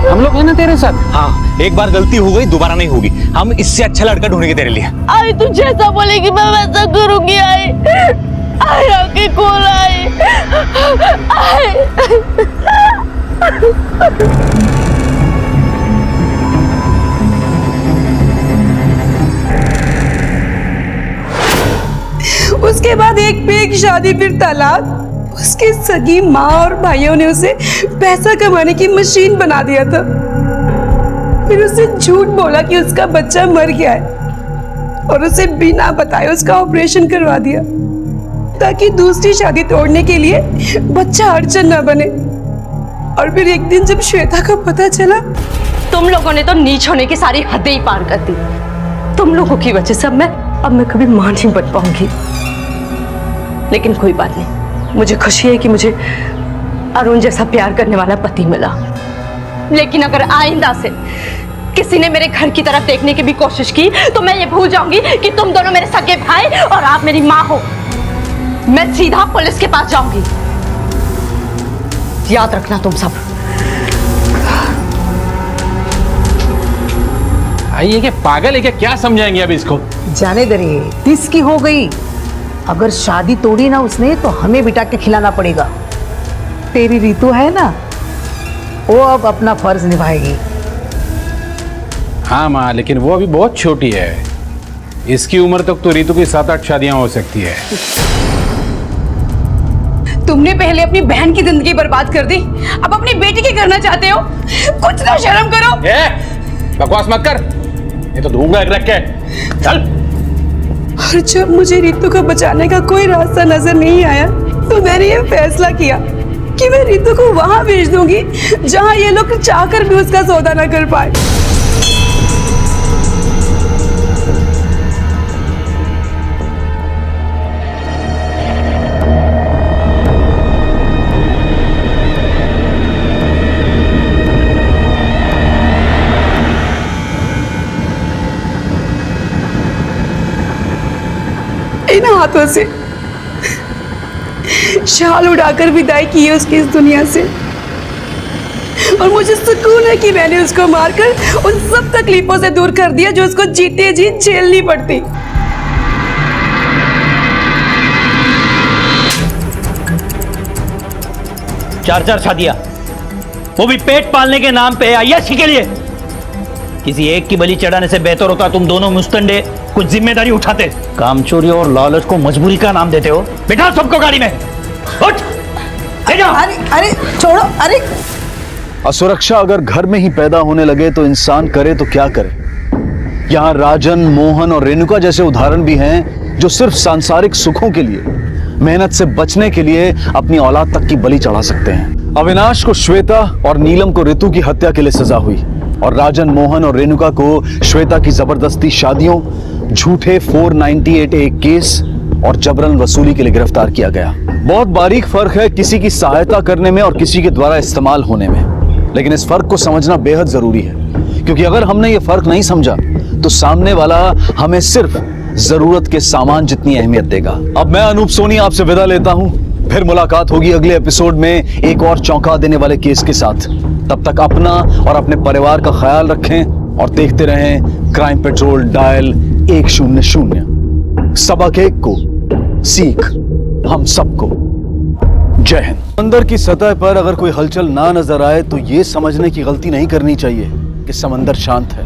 हम लोग हैं ना तेरे साथ। हाँ, एक बार गलती हो गई दोबारा नहीं होगी। हम इससे अच्छा लड़का ढूंढेंगे तेरे लिए। आई तू जैसा बोलेगी मैं वैसा करूंगी। आई आंखें खोल। आई उसके बाद एक पे एक शादी, फिर तलाक। उसके सगी माँ और भाइयों ने उसे पैसा कमाने की मशीन बना दिया था। फिर उसे झूठ बोला कि उसका बच्चा मर गया है और उसे बिना बताए उसका ऑपरेशन करवा दिया ताकि दूसरी शादी तोड़ने के लिए बच्चा अड़चन न बने। और फिर एक दिन जब श्वेता को पता चला, तुम लोगों ने तो नीच होने की सारी हदें ही पार कर दी। तुम लोगों की वजह से अब मैं कभी मां नहीं बन पाऊंगी। लेकिन कोई बात नहीं, मुझे खुशी है कि मुझे अरुण जैसा प्यार करने वाला पति मिला। लेकिन अगर आइंदा से किसी ने मेरे घर की तरफ देखने की भी कोशिश की तो मैं ये भूल जाऊंगी कि तुम दोनों मेरे सगे भाई और आप मेरी माँ हो। मैं सीधा पुलिस के पास जाऊंगी। याद रखना तुम सब। ये क्या पागल है क्या? क्या समझाएंगे अब इसको? जाने दे रही, 30 की हो गई। अगर शादी तोड़ी ना उसने तो हमें बिठा के खिलाना पड़ेगा। तेरी रीतू है ना, वो अब अपना फर्ज निभाएगी। हाँ माँ, लेकिन वो अभी बहुत छोटी है। इसकी उम्र तक तो रीतू की 7-8 शादियां हो सकती है। तुमने पहले अपनी बहन की जिंदगी बर्बाद कर दी, अब अपनी बेटी की करना चाहते हो? कुछ तो शर्म करो। बकवास मत कर, ये तो धूंगा रख के चल। और जब मुझे रीतू को बचाने का कोई रास्ता नजर नहीं आया तो मैंने ये फैसला किया कि मैं रीतू को वहां भेज दूंगी जहां ये लोग चाहकर भी उसका सौदा न कर पाए। इन हाथों से शाल उड़ाकर विदाई की है उसकी इस दुनिया से। और मुझे सुकून है कि मैंने उसको मारकर उन सब तकलीफों से दूर कर दिया जो उसको जीते जी झेलनी पड़ती। चार शादियां, वो भी पेट पालने के नाम पे, अय्याशी के लिए। किसी एक की बलि चढ़ाने से बेहतर होता तुम दोनों मुस्तंडे कुछ जिम्मेदारी उठाते। कामचोरी और लालच को मजबूरी का नाम देते हो। बिठा सबको गाड़ी में, उठ, ले जाओ। अरे छोड़ो। अरे असुरक्षा अगर घर में ही पैदा होने लगे तो इंसान करे तो क्या करे। यहाँ राजन, मोहन और रेणुका जैसे उदाहरण भी हैं जो सिर्फ सांसारिक सुखों के लिए, मेहनत से बचने के लिए अपनी औलाद तक की बलि चढ़ा सकते हैं। अविनाश को श्वेता और नीलम को ऋतु की हत्या के लिए सजा हुई और राजन, मोहन और रेणुका को श्वेता की जबरदस्ती शादियों, झूठे 498A केस और जबरन वसूली के लिए गिरफ्तार किया गया। बहुत बारीक फर्क है किसी की सहायता करने में और किसी के द्वारा इस्तेमाल होने में, लेकिन इस फर्क को समझना बेहद जरूरी है, क्योंकि अगर हमने ये फर्क नहीं समझा तो सामने वाला हमें सिर्फ जरूरत के सामान जितनी अहमियत देगा। अब मैं अनूप सोनी आपसे विदा लेता हूं, फिर मुलाकात होगी अगले एपिसोड में एक और चौंका देने वाले केस के साथ। तब तक अपना और अपने परिवार का ख्याल रखें और देखते रहें क्राइम पेट्रोल डायल 100। सबक एक को सीख हम सबको। जय हिंद। समंदर की सतह पर अगर कोई हलचल ना नजर आए तो ये समझने की गलती नहीं करनी चाहिए कि समंदर शांत है।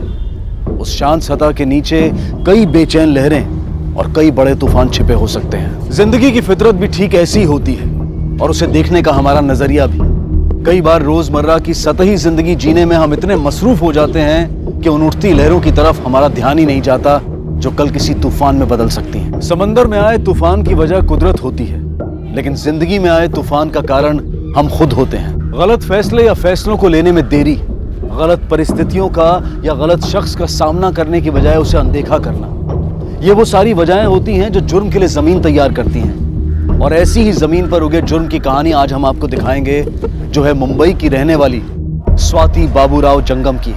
उस शांत सतह के नीचे कई बेचैन लहरें और कई बड़े तूफान छिपे हो सकते हैं। जिंदगी की फितरत भी ठीक ऐसी ही होती है और उसे देखने का हमारा नजरिया भी। कई बार रोजमर्रा की सतही जिंदगी जीने में हम इतने मसरूफ हो जाते हैं कि उन उठती लहरों की तरफ हमारा ध्यान ही नहीं जाता जो कल किसी तूफान में बदल सकती हैं। समंदर में आए तूफान की वजह कुदरत होती है, लेकिन जिंदगी में आए तूफान का कारण हम खुद होते हैं। गलत फैसले या फैसलों को लेने में देरी, गलत परिस्थितियों का या गलत शख्स का सामना करने की बजाय उसे अनदेखा करना, ये वो सारी वजहें होती हैं जो जुर्म के लिए जमीन तैयार करती हैं। और ऐसी ही जमीन पर उगे जुर्म की कहानी आज हम आपको दिखाएंगे, जो है मुंबई की रहने वाली स्वाति बाबूराव जंगम की।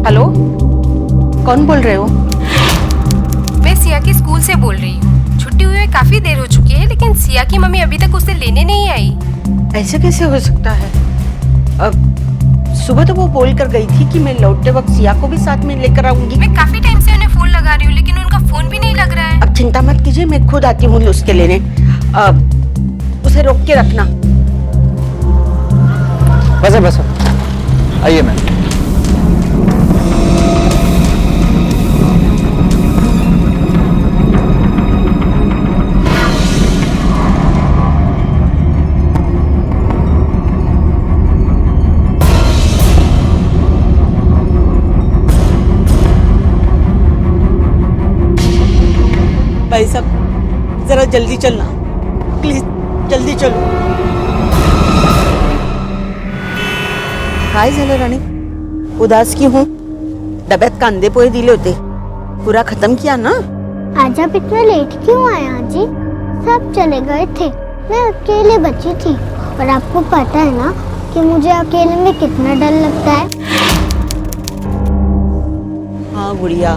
हेलो, कौन बोल रहे हो? मैं सिया के स्कूल से बोल रही हूँ। छुट्टी हुए काफी देर हो चुकी है, लेकिन सिया की मम्मी अभी तक उसे लेने नहीं आई। ऐसे कैसे हो सकता है? अब सुबह तो वो बोल कर गई थी कि मैं लौटते वक्त सिया को भी साथ में लेकर आऊंगी। मैं काफी टाइम से उन्हें फोन लगा रही हूँ, लेकिन उनका फोन भी नहीं लग रहा है। अब चिंता मत कीजिए, मैं खुद आती हूँ उसके लेने। उसे रोक के रखना। बस आइए मैम। भाई साहब, जरा जल्दी चलना प्लीज, जल्दी चलो। काय झालं राणी, उदास की हूँ? डब्यात कांदे पोहे दिले होते, पूरा खत्म किया ना? आज आप इतना लेट क्यों आए आजी? सब चले गए थे, मैं अकेले बची थी। और आपको पता है ना कि मुझे अकेले में कितना डर लगता है। हाँ गुड़िया,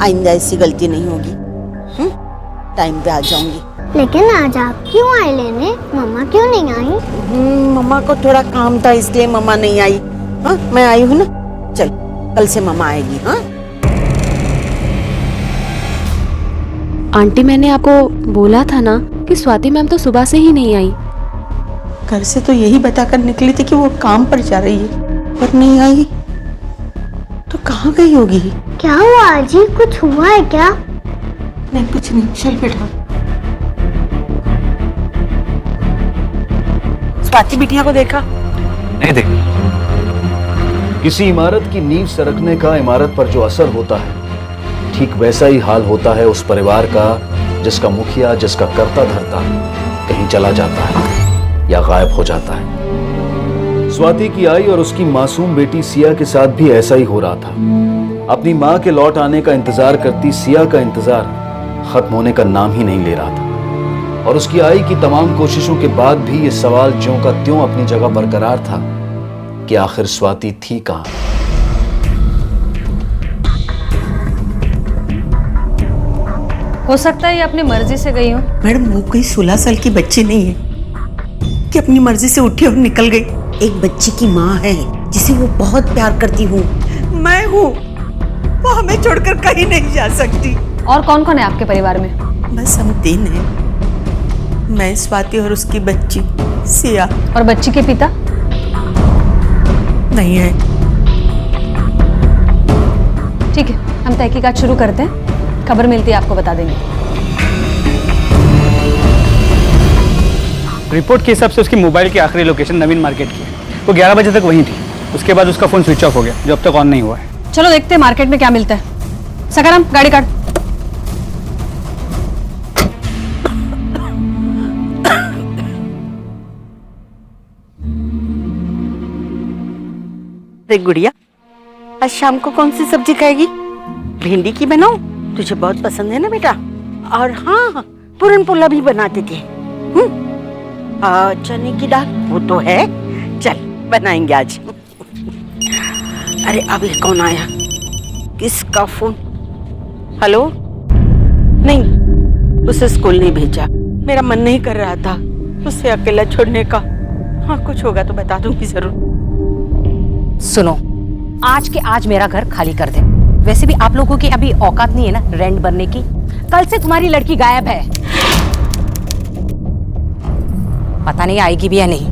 आइंदा ऐसी गलती नहीं होगी। टाइम पे आ जाऊंगी। लेकिन आज आप क्यों आए लेने? मम्मा क्यों नहीं आई? मम्मा को थोड़ा काम था, इसलिए मम्मा नहीं आई। हाँ, मैं आई हूँ ना। चल, कल से मम्मा आएगी। हाँ आंटी, मैंने आपको बोला था ना कि स्वाति मैम तो सुबह से ही नहीं आई। घर से तो यही बताकर निकली थी कि वो काम पर जा रही है, पर नहीं आई। तो कहाँ गई होगी? क्या हुआ आजी, कुछ हुआ है क्या? नहीं, कुछ नहीं। चल बेटा। स्वाति बिटिया को देखा? नहीं देखा। किसी इमारत की नींव सरकने का इमारत पर जो असर होता है, ठीक वैसा ही हाल होता है उस परिवार का जिसका मुखिया, जिसका कर्ता धर्ता कहीं चला जाता है या गायब हो जाता है। स्वाति की आई और उसकी मासूम बेटी सिया के साथ भी ऐसा ही हो रहा था। अपनी माँ के लौट आने का इंतजार करती सिया का इंतजार खत्म होने का नाम ही नहीं ले रहा था। और उसकी आई की तमाम कोशिशों के बाद भी ये सवाल ज्यों का त्यों अपनी जगह बरकरार था कि आखिर स्वाति थी कहाँ। हो सकता है ये अपनी मर्जी से गई हो। मैडम, वो कोई 16 साल की बच्ची नहीं है कि अपनी मर्जी से उठी और निकल गई। एक बच्ची की माँ है जिसे वो बहुत प्यार करती हूँ। मैं हूँ, वो हमें छोड़कर कहीं नहीं जा सकती। और कौन कौन है आपके परिवार में? बस हम 3 हैं, मैं, स्वाति और उसकी बच्ची सिया। और बच्ची के पिता? नहीं है। ठीक है, हम तहकीकात शुरू करते हैं, खबर मिलती है आपको बता देंगे। रिपोर्ट के हिसाब से उसकी मोबाइल की आखिरी लोकेशन नवीन मार्केट की है। वो 11 बजे तक वहीं थी, उसके बाद उसका फोन स्विच ऑफ हो गया, जो अब तक ऑन नहीं हुआ है। चलो देखते हैं मार्केट में क्या मिलता है। सकाराम, गाड़ी काट। देख गुड़िया, आज शाम को कौन सी सब्जी खाएगी? भिंडी की बनाऊं? तुझे बहुत पसंद है ना बेटा। और हाँ, पूरन पोला भी बनाते थे। चने की दाल वो तो है, चल बनाएंगे आज। अरे अभी कौन आया? किसका फोन? हेलो? नहीं, उसे स्कूल नहीं भेजा, मेरा मन नहीं कर रहा था उसे अकेला छोड़ने का। हाँ, कुछ होगा तो बता दूंगी जरूर। सुनो, आज के आज मेरा घर खाली कर दे। वैसे भी आप लोगों की अभी औकात नहीं है ना रेंट भरने की। कल से तुम्हारी लड़की गायब है, पता नहीं आएगी भी या नहीं,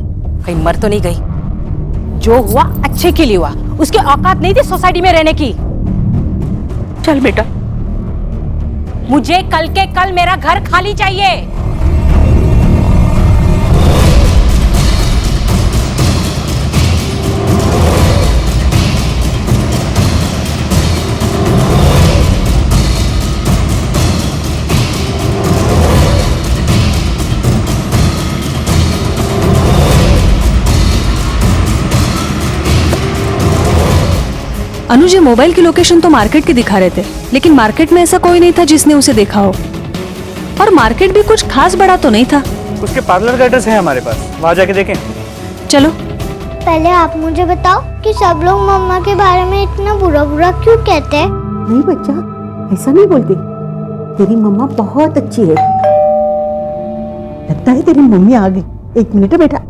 कहीं मर तो नहीं गई। जो हुआ अच्छे के लिए हुआ, उसकी औकात नहीं थी सोसाइटी में रहने की। चल बेटा, मुझे कल के कल मेरा घर खाली चाहिए। अनुज, ये मोबाइल की लोकेशन तो मार्केट की दिखा रहे थे, लेकिन मार्केट में ऐसा कोई नहीं था जिसने उसे देखा हो, और मार्केट भी कुछ खास बड़ा तो नहीं था। उसके पार्लर का एड्रेस है हमारे पास, वहाँ जाके देखें। चलो। पहले आप मुझे बताओ कि सब लोग मम्मा के बारे में इतना बुरा बुरा क्यों कहते हैं? नहीं बच्चा, ऐसा नहीं बोलते। तेरी मम्मा बहुत अच्छी है। लगता है तेरी मम्मी आ गई। 1 मिनट बेटा।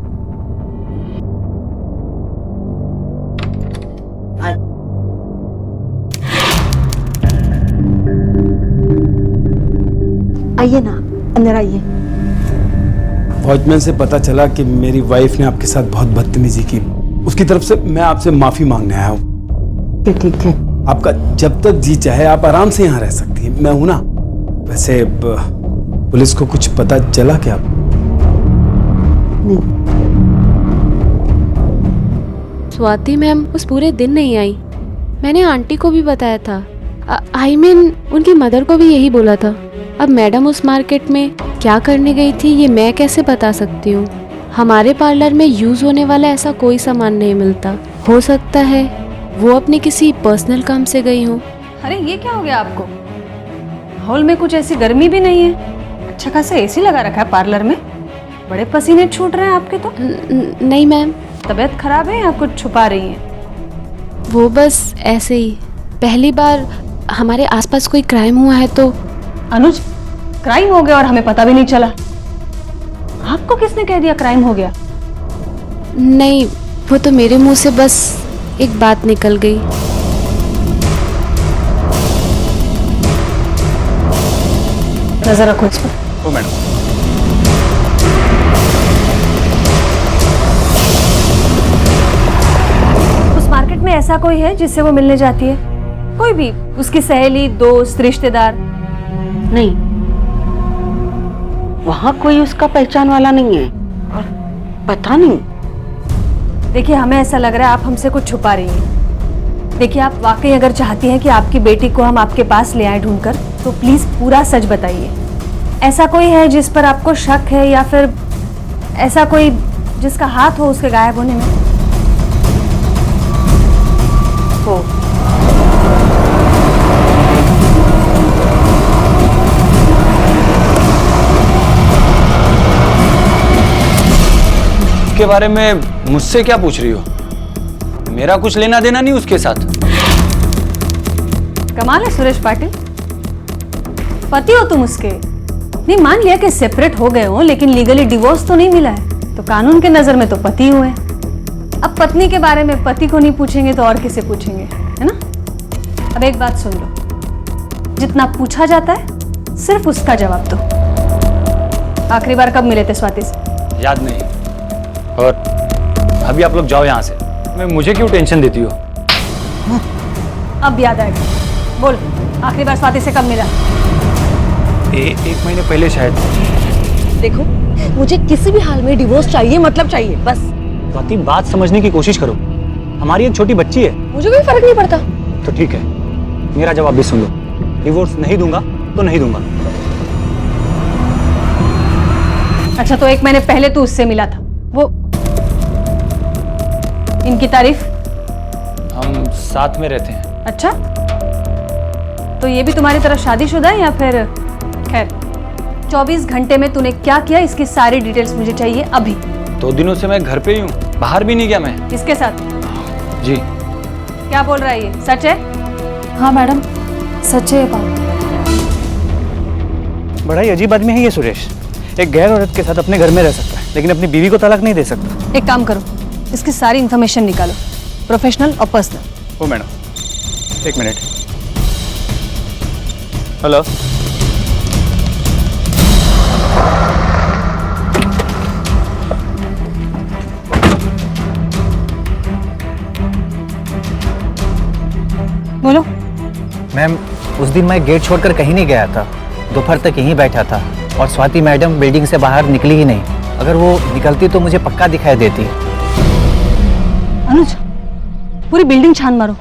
आइए ना, अंदर आइए। वॉचमैन से पता चला कि मेरी वाइफ ने आपके साथ बहुत बदतमीजी की। उसकी तरफ से मैं आपसे माफी मांगने आया हूँ। ठीक है। आपका जब तक जी चाहे आप आराम से यहाँ रह सकती हैं, मैं हूं ना। वैसे पुलिस को कुछ पता चला क्या? नहीं। स्वाति मैम उस पूरे दिन नहीं आई। मैंने आंटी को भी बताया था, आई मीन उनकी मदर को भी यही बोला था। अब मैडम उस मार्केट में क्या करने गई थी ये मैं कैसे बता सकती हूँ। हमारे पार्लर में यूज़ होने वाला ऐसा कोई सामान नहीं मिलता। हो सकता है वो अपने किसी पर्सनल काम से गई हो। अरे ये क्या हो गया आपको? हॉल में कुछ ऐसी गर्मी भी नहीं है, अच्छा खासा एसी लगा रखा है पार्लर में। बड़े पसीने छूट रहे हैं आपके तो। नहीं मैम। तबीयत खराब है या कुछ छुपा रही हैं? वो बस ऐसे ही, पहली बार हमारे आसपास कोई क्राइम हुआ है तो। अनुज, क्राइम हो गया और हमें पता भी नहीं चला? आपको किसने कह दिया क्राइम हो गया? नहीं, वो तो मेरे मुंह से बस एक बात निकल गई। नजर रखो इस पर। ओ मैडम। उस मार्केट में ऐसा कोई है जिससे वो मिलने जाती है? कोई भी, उसकी सहेली, दोस्त, रिश्तेदार? नहीं, वहाँ कोई उसका पहचान वाला नहीं है और पता नहीं। देखिए, हमें ऐसा लग रहा है आप हमसे कुछ छुपा रही हैं। देखिए, आप वाकई अगर चाहती हैं कि आपकी बेटी को हम आपके पास ले आए ढूंढकर, तो प्लीज पूरा सच बताइए। ऐसा कोई है जिस पर आपको शक है, या फिर ऐसा कोई जिसका हाथ हो उसके गायब होने में? हो। के बारे में मुझसे क्या पूछ रही हो? मेरा कुछ लेना देना नहीं उसके साथ। कमाल है सुरेश पाटिल, पति हो तुम उसके। नहीं, मान लिया कि सेपरेट हो गए हो, लेकिन लीगली डिवोर्स तो नहीं मिला है, तो कानून के नजर में तो पति हुए। अब पत्नी के बारे में पति को नहीं पूछेंगे तो और किसे पूछेंगे, है ना? अब एक बात सुन लो, जितना पूछा जाता है सिर्फ उसका जवाब दो। आखिरी बार कब मिले थे स्वाति से? याद नहीं। और अभी आप लोग जाओ यहाँ से। मुझे क्यों टेंशन देती हो? अब याद आएगा। बोल, आखिरी बार स्वाति से कब मिला? 1 महीने पहले शायद। देखो, मुझे किसी भी हाल में डिवोर्स चाहिए, मतलब चाहिए, बस। स्वाति, बात समझने की कोशिश करो। हमारी एक छोटी बच्ची है। मुझे कोई फर्क नहीं पड़ता। तो ठीक है, मेरा जवाब भी सुन लो। डिवोर्स नहीं दूंगा तो नहीं दूंगा। अच्छा, तो 1 महीने पहले तू उससे मिला था, वो इनकी तारीफ? हम साथ में रहते हैं। अच्छा, तो ये भी तुम्हारी तरह शादीशुदा है या फिर? खैर, 24 घंटे में तूने क्या किया इसकी सारी डिटेल्स मुझे चाहिए अभी। 2 दिनों से मैं घर पे ही हूँ, बाहर भी नहीं गया मैं। किसके साथ? जी। क्या बोल रहा है ये, सच है? हाँ मैडम, सच है ये बात। बड़ा ही अजीब आदमी है ये सुरेश। एक गैर औरत के साथ अपने घर में रह सकता है, लेकिन अपनी बीवी को तलाक नहीं दे सकता। एक काम करो, इसकी सारी इंफॉर्मेशन निकालो, प्रोफेशनल और पर्सनल। ओ मैडम, 1 मिनट। हेलो। मैम, उस दिन मैं गेट छोड़कर कहीं नहीं गया था। दोपहर तक यहीं बैठा था और स्वाति मैडम बिल्डिंग से बाहर निकली ही नहीं। अगर वो निकलती तो मुझे पक्का दिखाई देती। अनुज, पूरी बिल्डिंग छान मारो।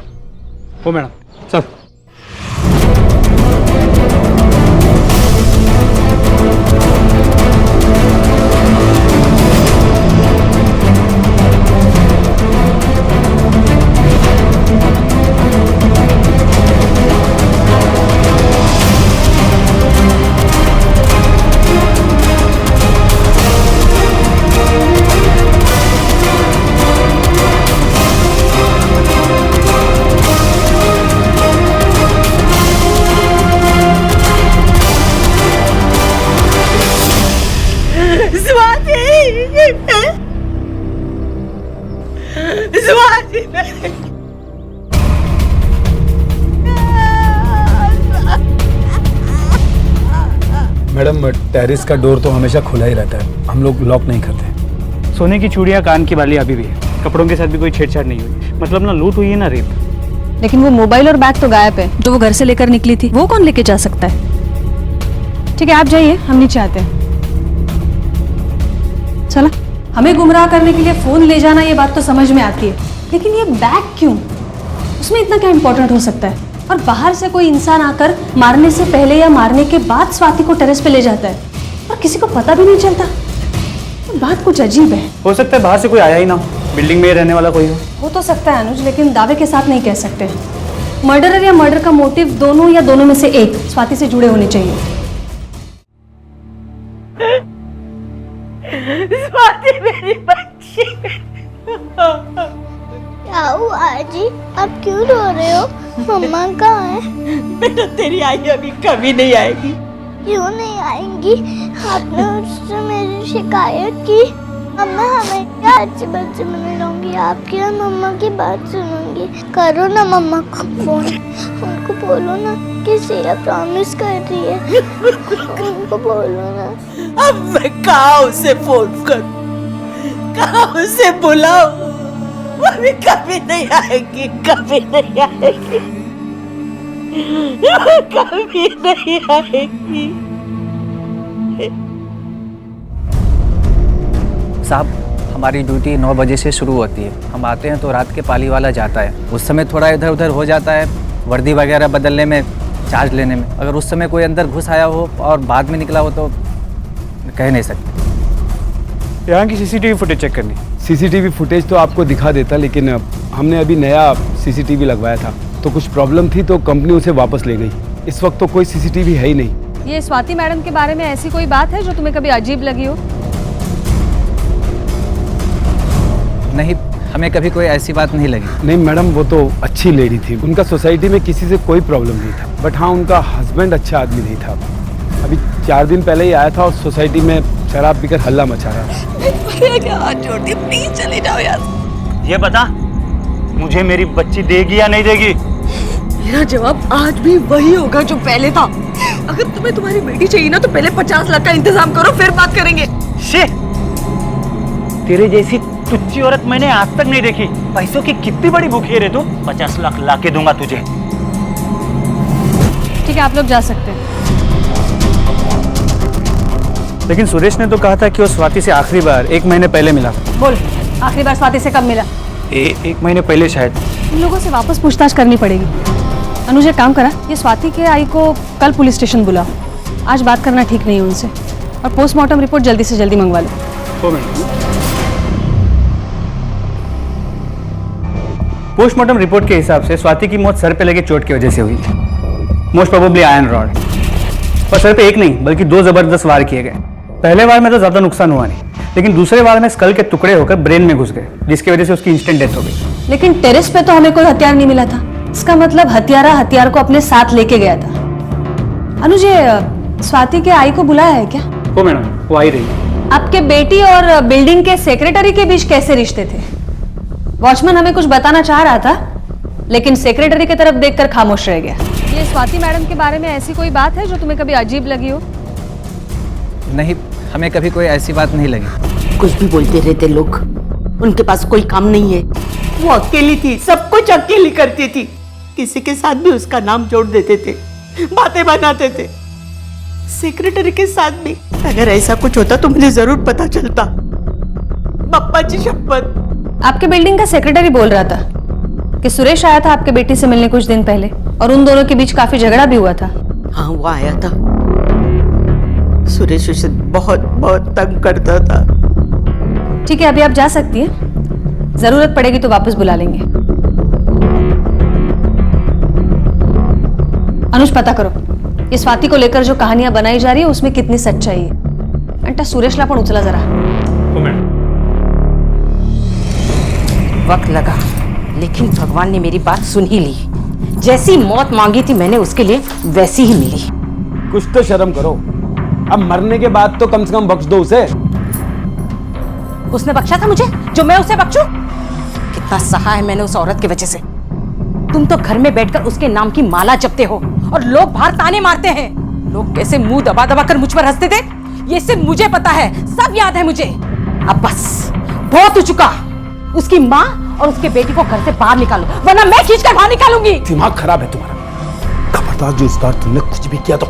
हो मैडम, चल। मैडम, टेरेस का डोर तो हमेशा खुला ही रहता है, हम लोग लॉक नहीं करते। सोने की चूड़ियां, कान की बाली अभी भी है। कपड़ों के साथ भी कोई छेड़छाड़ नहीं हुई। मतलब ना लूट हुई है ना रेप। लेकिन वो मोबाइल और बैग तो गायब है, जो वो घर से लेकर निकली थी, वो कौन लेके जा सकता है? ठीक है, आप जाइए, हम नीचे आते हैं। चला, हमें गुमराह करने के लिए फोन ले जाना, ये बात तो समझ में आती है, लेकिन ये बैग क्यों? उसमें इतना क्या इंपॉर्टेंट हो सकता है? और बाहर से कोई इंसान आकर मारने से पहले या मारने के बाद स्वाति को टेरेस पे ले जाता है और किसी को पता भी नहीं चलता। तो बात कुछ अजीब है। हो सकता है बाहर से कोई आया ही ना हो, बिल्डिंग में रहने वाला कोई हो तो सकता है अनुज, लेकिन दावे के साथ नहीं कह सकते। मर्डरर या मर्डर का मोटिव दोनों या दोनों में से एक स्वाति से जुड़े होने चाहिए। स्वाति मेरी बच्ची। क्या हुआ आजी, आप क्यों रो रहे हो? मम्मा कहाँ है? बेटा, तेरी आई अभी कभी नहीं आएगी। क्यों नहीं आएंगी? आपने उससे मेरी शिकायत की। मम्मा हमें क्या अच्छे बच्चे बने रहूंगी, आपकी और मम्मा की बात सुनूंगी। करो ना मम्मा को फोन, उनको बोलो ना कि सिया प्रॉमिस कर रही है, उनको बोलो ना। अब मैं कहाँ उसे फोन करूं, कहाँ उसे बुलाऊं? वो भी कभी नहीं आएगी, कभी नहीं आएगी, कभी नहीं आएगी। साहब, हमारी ड्यूटी 9 बजे से शुरू होती है। हम आते हैं तो रात के पाली वाला जाता है। उस समय थोड़ा इधर उधर हो जाता है, वर्दी वगैरह बदलने में, चार्ज लेने में। अगर उस समय कोई अंदर घुस आया हो और बाद में निकला हो तो कह नहीं सकते। यहाँ की सीसीटीवी फुटेज चेक करनी। सीसीटीवी फुटेज तो आपको दिखा देता, लेकिन हमने अभी नया सीसीटीवी लगवाया था तो कुछ प्रॉब्लम थी तो कंपनी उसे वापस ले गई। इस वक्त तो कोई सीसीटीवी है ही नहीं। ये स्वाति मैडम के बारे में ऐसी कोई बात है जो तुम्हें कभी अजीब लगी हो? नहीं, हमें कभी कोई ऐसी बात नहीं लगी। नहीं मैडम, वो तो अच्छी लेडी थी, उनका सोसाइटी में किसी से कोई प्रॉब्लम नहीं था। बट हाँ, उनका हस्बैंड अच्छा आदमी नहीं था। अभी 4 दिन पहले ही आया था और सोसाइटी में शराब पीकर हल्ला मचा रहा था। हाथ जोड़ती, प्लीज चले जाओ यार। ये बता, मुझे मेरी बच्ची देगी या नहीं देगी? मेरा जवाब आज भी वही होगा जो पहले था। अगर तुम्हें तुम्हारी बेटी चाहिए ना तो पहले 50 लाख का इंतजाम करो, फिर बात करेंगे। तेरे जैसी तुच्ची औरत मैंने आज तक नहीं देखी। पैसों की कितनी बड़ी भूखी है रे तू। 50 लाख लाके दूंगा तुझे। ठीक है, आप लोग जा सकते हैं। लेकिन सुरेश ने तो कहा था कि वो स्वाति से आखिरी बार 1 महीने पहले मिला। बोल, आखिरी बार स्वाति से कब मिला? 1 महीने पहले शायद। इन लोगों से वापस पूछताछ करनी पड़ेगी। अनुज, एक काम करा, ये स्वाति के आई को कल पुलिस स्टेशन बुलाओ। आज बात करना ठीक नहीं है उनसे, और पोस्टमार्टम रिपोर्ट जल्दी से जल्दी मंगवा लो। पोस्टमार्टम रिपोर्ट के हिसाब से स्वाति की मौत सर पे लगे चोट की वजह से हुई थी। Most probably iron rod. और सर पे 1 नहीं बल्कि 2 जबरदस्त वार किए गए। पहले वार में तो ज्यादा नुकसान हुआ नहीं, लेकिन दूसरे वार में स्कल के टुकड़े होकर ब्रेन में घुस गए, जिसकी वजह से उसकी इंस्टेंट डेथ हो गई। लेकिन टेरेस पे तो हमें कोई हथियार नहीं मिला था। इसका मतलब हत्यारा हथियार को अपने साथ लेके गया था। अनुज, स्वाति के आई को बुलाया है क्या? वो मैडम, वो आई रही। आपके बेटी और बिल्डिंग के सेक्रेटरी के बीच कैसे रिश्ते थे? वॉचमैन हमें कुछ बताना चाह रहा था, लेकिन सेक्रेटरी की तरफ देखकर खामोश रह गया। ये स्वाति मैडम के बारे में ऐसी कोई बात है जो तुम्हें कभी अजीब लगी हो? नहीं, हमें कभी कोई ऐसी बात नहीं लगी। कुछ भी बोलते रहते लोग, उनके पास कोई काम नहीं है। वो अकेली थी, सब कुछ अकेली करती थी। किसी के साथ भी उसका नाम जोड़ देते थे, बातें बनाते थे। सेक्रेटरी के साथ भी। अगर ऐसा कुछ होता तो मुझे जरूर पता चलता। पप्पा जी शपथ। आपके बिल्डिंग का सेक्रेटरी बोल रहा था कि सुरेश आया था आपके बेटी से मिलने कुछ दिन पहले और उन दोनों के बीच काफी झगड़ा भी हुआ था। हाँ, वो आया था। सुरेश उसे बहुत बहुत तंग करता था। ठीक है, अभी आप जा सकती हैं। जरूरत पड़ेगी तो वापस बुला लेंगे। अनुज, पता करो ये स्वाति को लेकर जो कहानियां बनाई जा रही है उसमें कितनी सच्चाई है। अंटा सुरेशला पण उचला जरा। वक्त लगा लेकिन भगवान ने मेरी बात सुन ही ली। जैसी मौत मांगी थी मैंने उसके लिए वैसी ही मिली। कुछ तो शर्म करो। अब मरने के बाद तो कम से कम बख्श दो उसे। उसने बख्शा था मुझे जो मैं उसे बख्शूं? कितना सहा है मैंने उस औरत की वजह से। तुम तो घर में बैठकर उसके नाम की माला जपते हो और लोग बाहर ताने मारते हैं। लोग कैसे मुंह दबा दबा कर मुझ पर हंसते थे ये सिर्फ मुझे पता है, सब याद है मुझे। अब बस बहुत हो चुका। उसकी माँ और उसके बेटी को घर से बाहर निकालो वरना मैं खींच कर बाहर निकालूंगी। दिमाग खराब है तुम्हारा। खबरदार जो इस बार तुमने कुछ भी किया तो,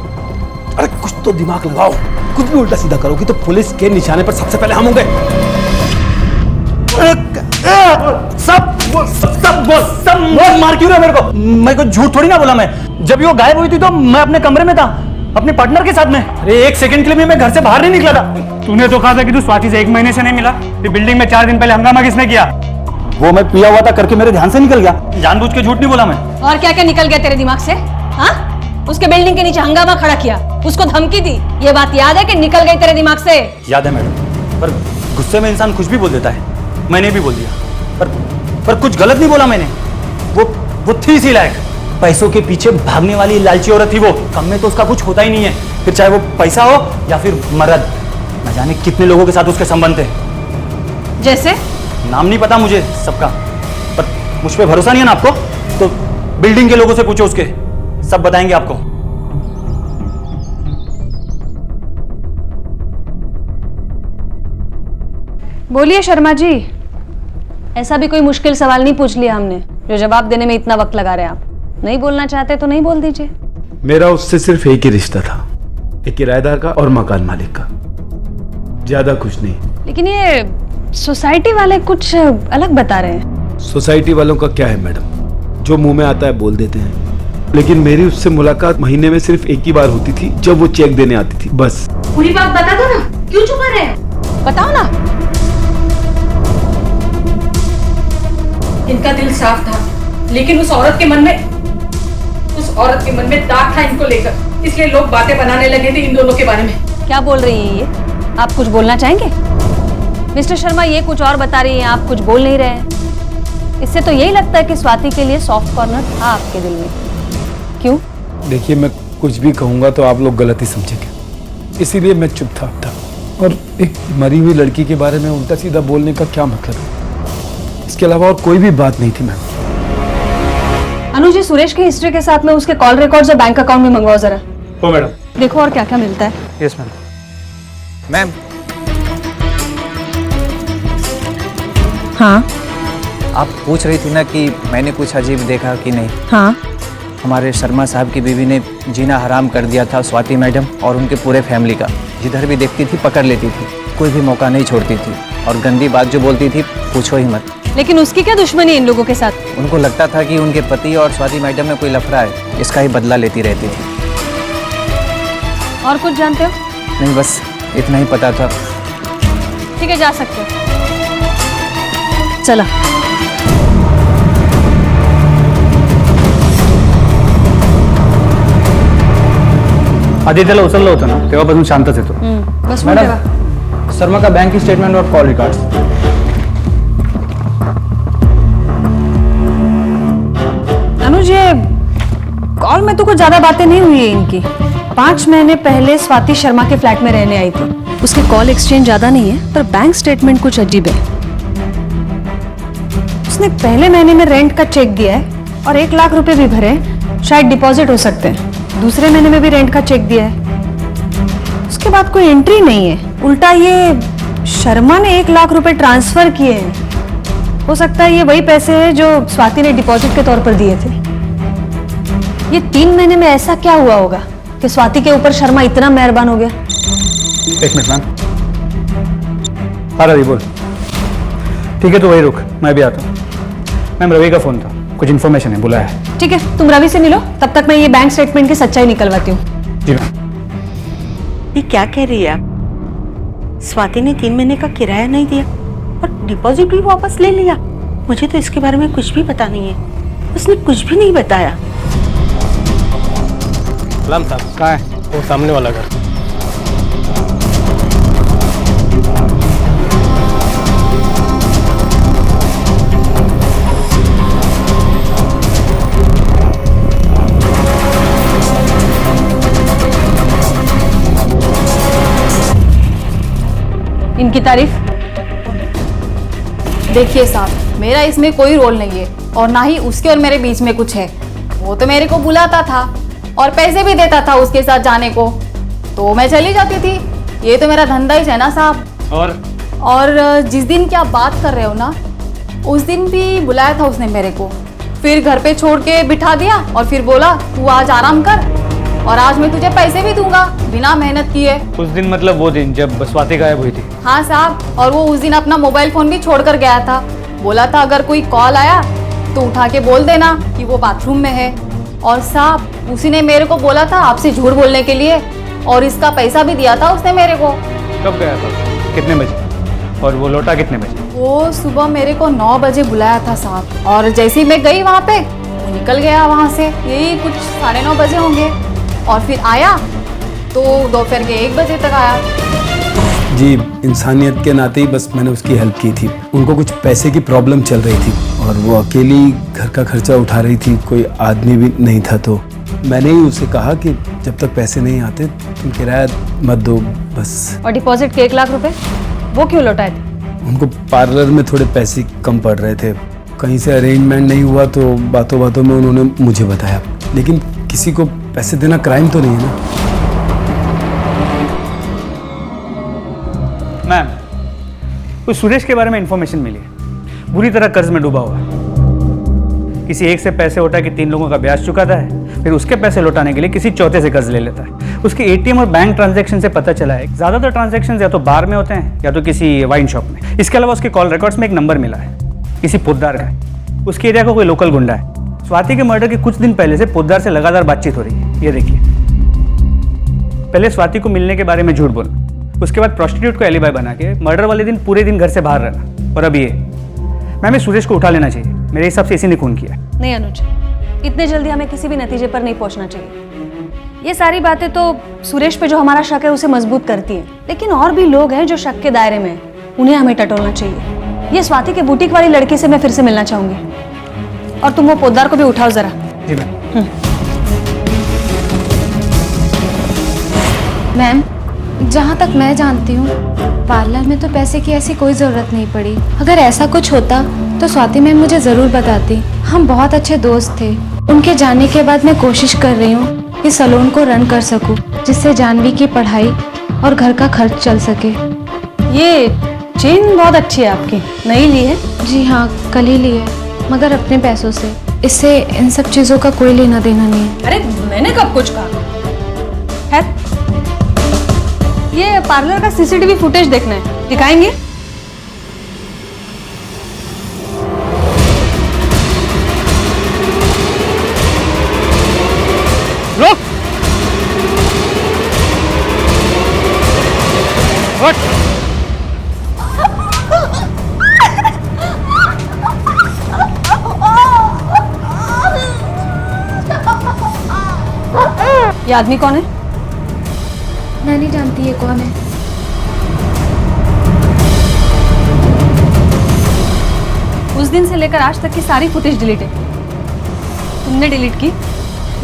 अरे कुछ तो दिमाग लगाओ। कुछ भी उल्टा सीधा करोगी तो पुलिस के निशाने पर सबसे पहले हम होंगे। सब मार क्यों रहा मेरे को? मैं को झूठ थोड़ी ना बोला। मैं जब वो गायब हुई थी तो मैं अपने कमरे में था अपने पार्टनर के साथ में। अरे एक सेकंड के लिए मैं घर से बाहर नहीं निकला था। तूने तो कहा था कि तू स्वाति से 1 महीने से नहीं मिला। फिर बिल्डिंग में 4 दिन पहले हंगामा किसने किया? वो मैं पिया हुआ था करके मेरे ध्यान से निकल गया। जानबूझ के झूठ नहीं बोला मैं। और क्या क्या निकल गया तेरे दिमाग से? हाँ, उसके बिल्डिंग के नीचे हंगामा खड़ा किया, उसको धमकी दी, ये बात याद है कि निकल गई तेरे दिमाग से? याद है मैडम, पर गुस्से में इंसान कुछ भी बोल देता है। मैंने भी बोल दिया पर कुछ गलत नहीं बोला मैंने। वो थी इसी लायक। पैसों के पीछे भागने वाली लालची औरत थी वो। कम में तो उसका कुछ होता ही नहीं है, फिर चाहे वो पैसा हो या फिर मर्द। न जाने कितने लोगों के साथ उसके संबंध थे। जैसे? नाम नहीं पता मुझे सबका, पर मुझ पे भरोसा नहीं है ना आपको तो बिल्डिंग के लोगों से पूछो, उसके सब बताएंगे आपको। बोलिए शर्मा जी। ऐसा भी कोई मुश्किल सवाल नहीं पूछ लिया हमने जो जवाब देने में इतना वक्त लगा रहे हैं आप। नहीं बोलना चाहते तो नहीं बोल दीजिए। मेरा उससे सिर्फ एक ही रिश्ता था, एक किराएदार का और मकान मालिक का, ज्यादा कुछ नहीं। लेकिन ये सोसाइटी वाले कुछ अलग बता रहे हैं। सोसाइटी वालों का क्या है मैडम, जो मुंह में आता है बोल देते हैं। लेकिन मेरी उससे मुलाकात महीने में सिर्फ एक ही बार होती थी, जब वो चेक देने आती थी, बस। पूरी बात बता दो ना, क्यों छुपा रहे हैं? बताओ ना। इनका दिल साफ था लेकिन उस औरत के मन में दाग था इनको लेकर, इसलिए लोग बातें बनाने लगे थे इन दोनों के बारे में। क्या बोल रही है ये? आप कुछ बोलना चाहेंगे? मिस्टर शर्मा ये कुछ और बता रही हैं, आप कुछ बोल नहीं रहे हैं। इससे तो यही लगता है कि स्वाति के लिए सॉफ्ट कॉर्नर था आपके दिल में। क्यों? देखिए, मैं कुछ भी कहूंगा तो आप लोग गलत ही समझेंगे, इसीलिए मैं चुप था। और एक मरी हुई लड़की के बारे में उल्टा सीधा बोलने का क्या मतलब है? इसके अलावा और कोई भी बात नहीं थी मैम। अनुज, जी सुरेश की हिस्ट्री के साथ में उसके कॉल रिकॉर्ड्स और बैंक अकाउंट में मंगवाओ जरा। ओ मैडम। देखो और क्या क्या मिलता है। Yes ma'am. मैम। हाँ। आप पूछ रही थी ना कि मैंने कुछ अजीब देखा कि नहीं। हाँ। हमारे शर्मा साहब की बीवी ने जीना हराम कर दिया था स्वाति मैडम और उनके पूरे फैमिली का। जिधर भी देखती थी पकड़ लेती थी, कोई भी मौका नहीं छोड़ती थी और गंदी बात जो बोलती थी पूछो ही मत। लेकिन उसकी क्या दुश्मनी इन लोगों के साथ? उनको लगता था कि उनके पति और स्वाति मैडम में कोई लफड़ा है, इसका ही बदला लेती रहती थी। और कुछ जानते हो? नहीं, बस इतना ही पता था। ठीक है, जा सकते हो। चला। आदित्यला उचललं होतं ना तेव्हापासून शांतच येतो। बस मॅडम, शर्मा का बैंक स्टेटमेंट और कॉल रिकॉर्ड्स। अनुज, ये कॉल में तो कुछ ज्यादा बातें नहीं हुई है इनकी। 5 महीने पहले स्वाति शर्मा के फ्लैट में रहने आई थी। उसके कॉल एक्सचेंज ज्यादा नहीं है पर बैंक स्टेटमेंट कुछ अजीब है। उसने पहले महीने में रेंट का चेक दिया है और 1 लाख रुपए भी भरे, शायद डिपॉजिट हो सकते हैं। दूसरे महीने में भी रेंट का चेक दिया है। उसके बाद कोई एंट्री नहीं है। उल्टा ये शर्मा ने 1 लाख रुपए ट्रांसफर किए हैं। हो सकता है ये वही पैसे हैं जो स्वाति ने डिपॉजिट के तौर पर दिए थे। ये 3 महीने में ऐसा क्या हुआ होगा कि स्वाति के ऊपर शर्मा इतना मेहरबान हो गया? एक मिनट मैम। हाँ रवि बोल। ठीक है तो वही रुक, मैं भी आता हूँ। मैम रवि का फोन था, कुछ इन्फॉर्मेशन है, बुलाया है। ठीक है, तुम रवि से मिलो, तब तक मैं ये बैंक स्टेटमेंट की सच्चाई निकलवाती हूँ। जी मैम। ये क्या कह रही है आप? स्वाति ने 3 महीने का किराया नहीं दिया और डिपॉजिट भी वापस ले लिया। मुझे तो इसके बारे में कुछ भी पता नहीं है, उसने कुछ भी नहीं बताया। सलाम साहब, कहाँ है? वो सामने वाला घर। इनकी तारीफ। देखिए साहब, मेरा इसमें कोई रोल नहीं है और ना ही उसके और मेरे बीच में कुछ है। वो तो मेरे को बुलाता था और पैसे भी देता था उसके साथ जाने को, तो मैं चली जाती थी। ये तो मेरा धंधा ही है ना साहब। और जिस दिन की आप बात कर रहे हो ना, उस दिन भी बुलाया था उसने मेरे को, फिर घर पे छोड़ के बिठा दिया और फिर बोला तू आज आराम कर और आज मैं तुझे पैसे भी दूंगा बिना मेहनत किए। उस दिन मतलब वो दिन जब स्वाति गायब हुई थी? हाँ साहब, और वो उस दिन अपना मोबाइल फोन भी छोड़ कर गया था। बोला था अगर कोई कॉल आया तो उठा के बोल देना कि वो बाथरूम में है। और साहब उसी ने मेरे को बोला था आपसे झूठ बोलने के लिए, और इसका पैसा भी दिया था उसने मेरे को। कब गया था? कितने बजे? और वो लौटा कितने बजे? वो सुबह मेरे को 9 बजे बुलाया था साहब, और जैसे ही मैं गई वहाँ पे वो निकल गया वहाँ से। यही कुछ 9:30 बजे होंगे, और फिर आया तो दोपहर के 1 बजे तक आया। जी, इंसानियत के नाते ही बस मैंने उसकी हेल्प की थी। उनको कुछ पैसे की प्रॉब्लम चल रही थी और वो अकेली घर का खर्चा उठा रही थी, कोई आदमी भी नहीं था। तो मैंने ही उसे कहा कि जब तक पैसे नहीं आते तुम किराया मत दो बस। और डिपॉजिट के 1 लाख रुपए वो क्यों लौटाए थे? उनको पार्लर में थोड़े पैसे कम पड़ रहे थे, कहीं से अरेंजमेंट नहीं हुआ तो बातों बातों में उन्होंने मुझे बताया। लेकिन किसी को पैसे देना क्राइम तो नहीं है ना। मैम, उस सुरेश के बारे में इंफॉर्मेशन मिली है, बुरी तरह कर्ज में डूबा हुआ है। किसी एक से पैसे उठा के 3 लोगों का ब्याज चुकाता है, फिर उसके पैसे लौटाने के लिए किसी चौथे से कर्ज ले लेता है। उसके एटीएम और बैंक ट्रांजैक्शन से पता चला है ज्यादातर ट्रांजैक्शन या तो बार में होते हैं या तो किसी वाइन शॉप में। इसके अलावा उसके कॉल रिकॉर्ड्स में एक नंबर मिला है, किसी पोद्दार का है। उसके एरिया का कोई लोकल गुंडा है। स्वाति के मर्डर के कुछ दिन पहले से पोद्दार से लगातार बातचीत हो रही है। ये देखिए, पहले स्वाति को मिलने के बारे में झूठ बोलना, उसके बाद प्रोस्टिट्यूट को एलिबाई बना के मर्डर वाले दिन पूरे दिन घर से बाहर रहना, और अब ये। मैम, इस सुरेश को उठा लेना चाहिए, मेरे हिसाब से इसी ने खून किया। नहीं अनुज, इतने जल्दी हमें किसी भी नतीजे पर नहीं पहुंचना चाहिए। ये सारी बातें तो सुरेश पे जो हमारा शक है उसे मजबूत करती है, लेकिन और भी लोग हैं जो शक के दायरे में हैं, उन्हें हमें टटोलना चाहिए। ये स्वाति के बुटीक वाली लड़की से मैं फिर से मिलना चाहूंगी, और तुम वो पोद्दार को भी उठाओ जरा। जी मैम। मैम, जहाँ तक मैं जानती हूँ पार्लर में तो पैसे की ऐसी कोई ज़रूरत नहीं पड़ी। अगर ऐसा कुछ होता तो स्वाति मैम मुझे ज़रूर बताती। हम बहुत अच्छे दोस्त थे। उनके जाने के बाद मैं कोशिश कर रही हूँ कि सैलून को रन कर सकूँ, जिससे जानवी की पढ़ाई और घर का खर्च चल सके। ये चेन बहुत अच्छी है आपकी, नई ली है? जी हाँ, कल ही ली है, मगर अपने पैसों से। इससे इन सब चीज़ों का कोई लेना देना नहीं है। अरे मैंने कब कुछ कहा है? ये पार्लर का सीसीटीवी फुटेज देखना है, दिखाएंगे? रुक! ये आदमी कौन है? मैं नहीं जानती ये कौन है। उस दिन से लेकर आज तक की सारी फुटेज डिलीट है। तुमने डिलीट की?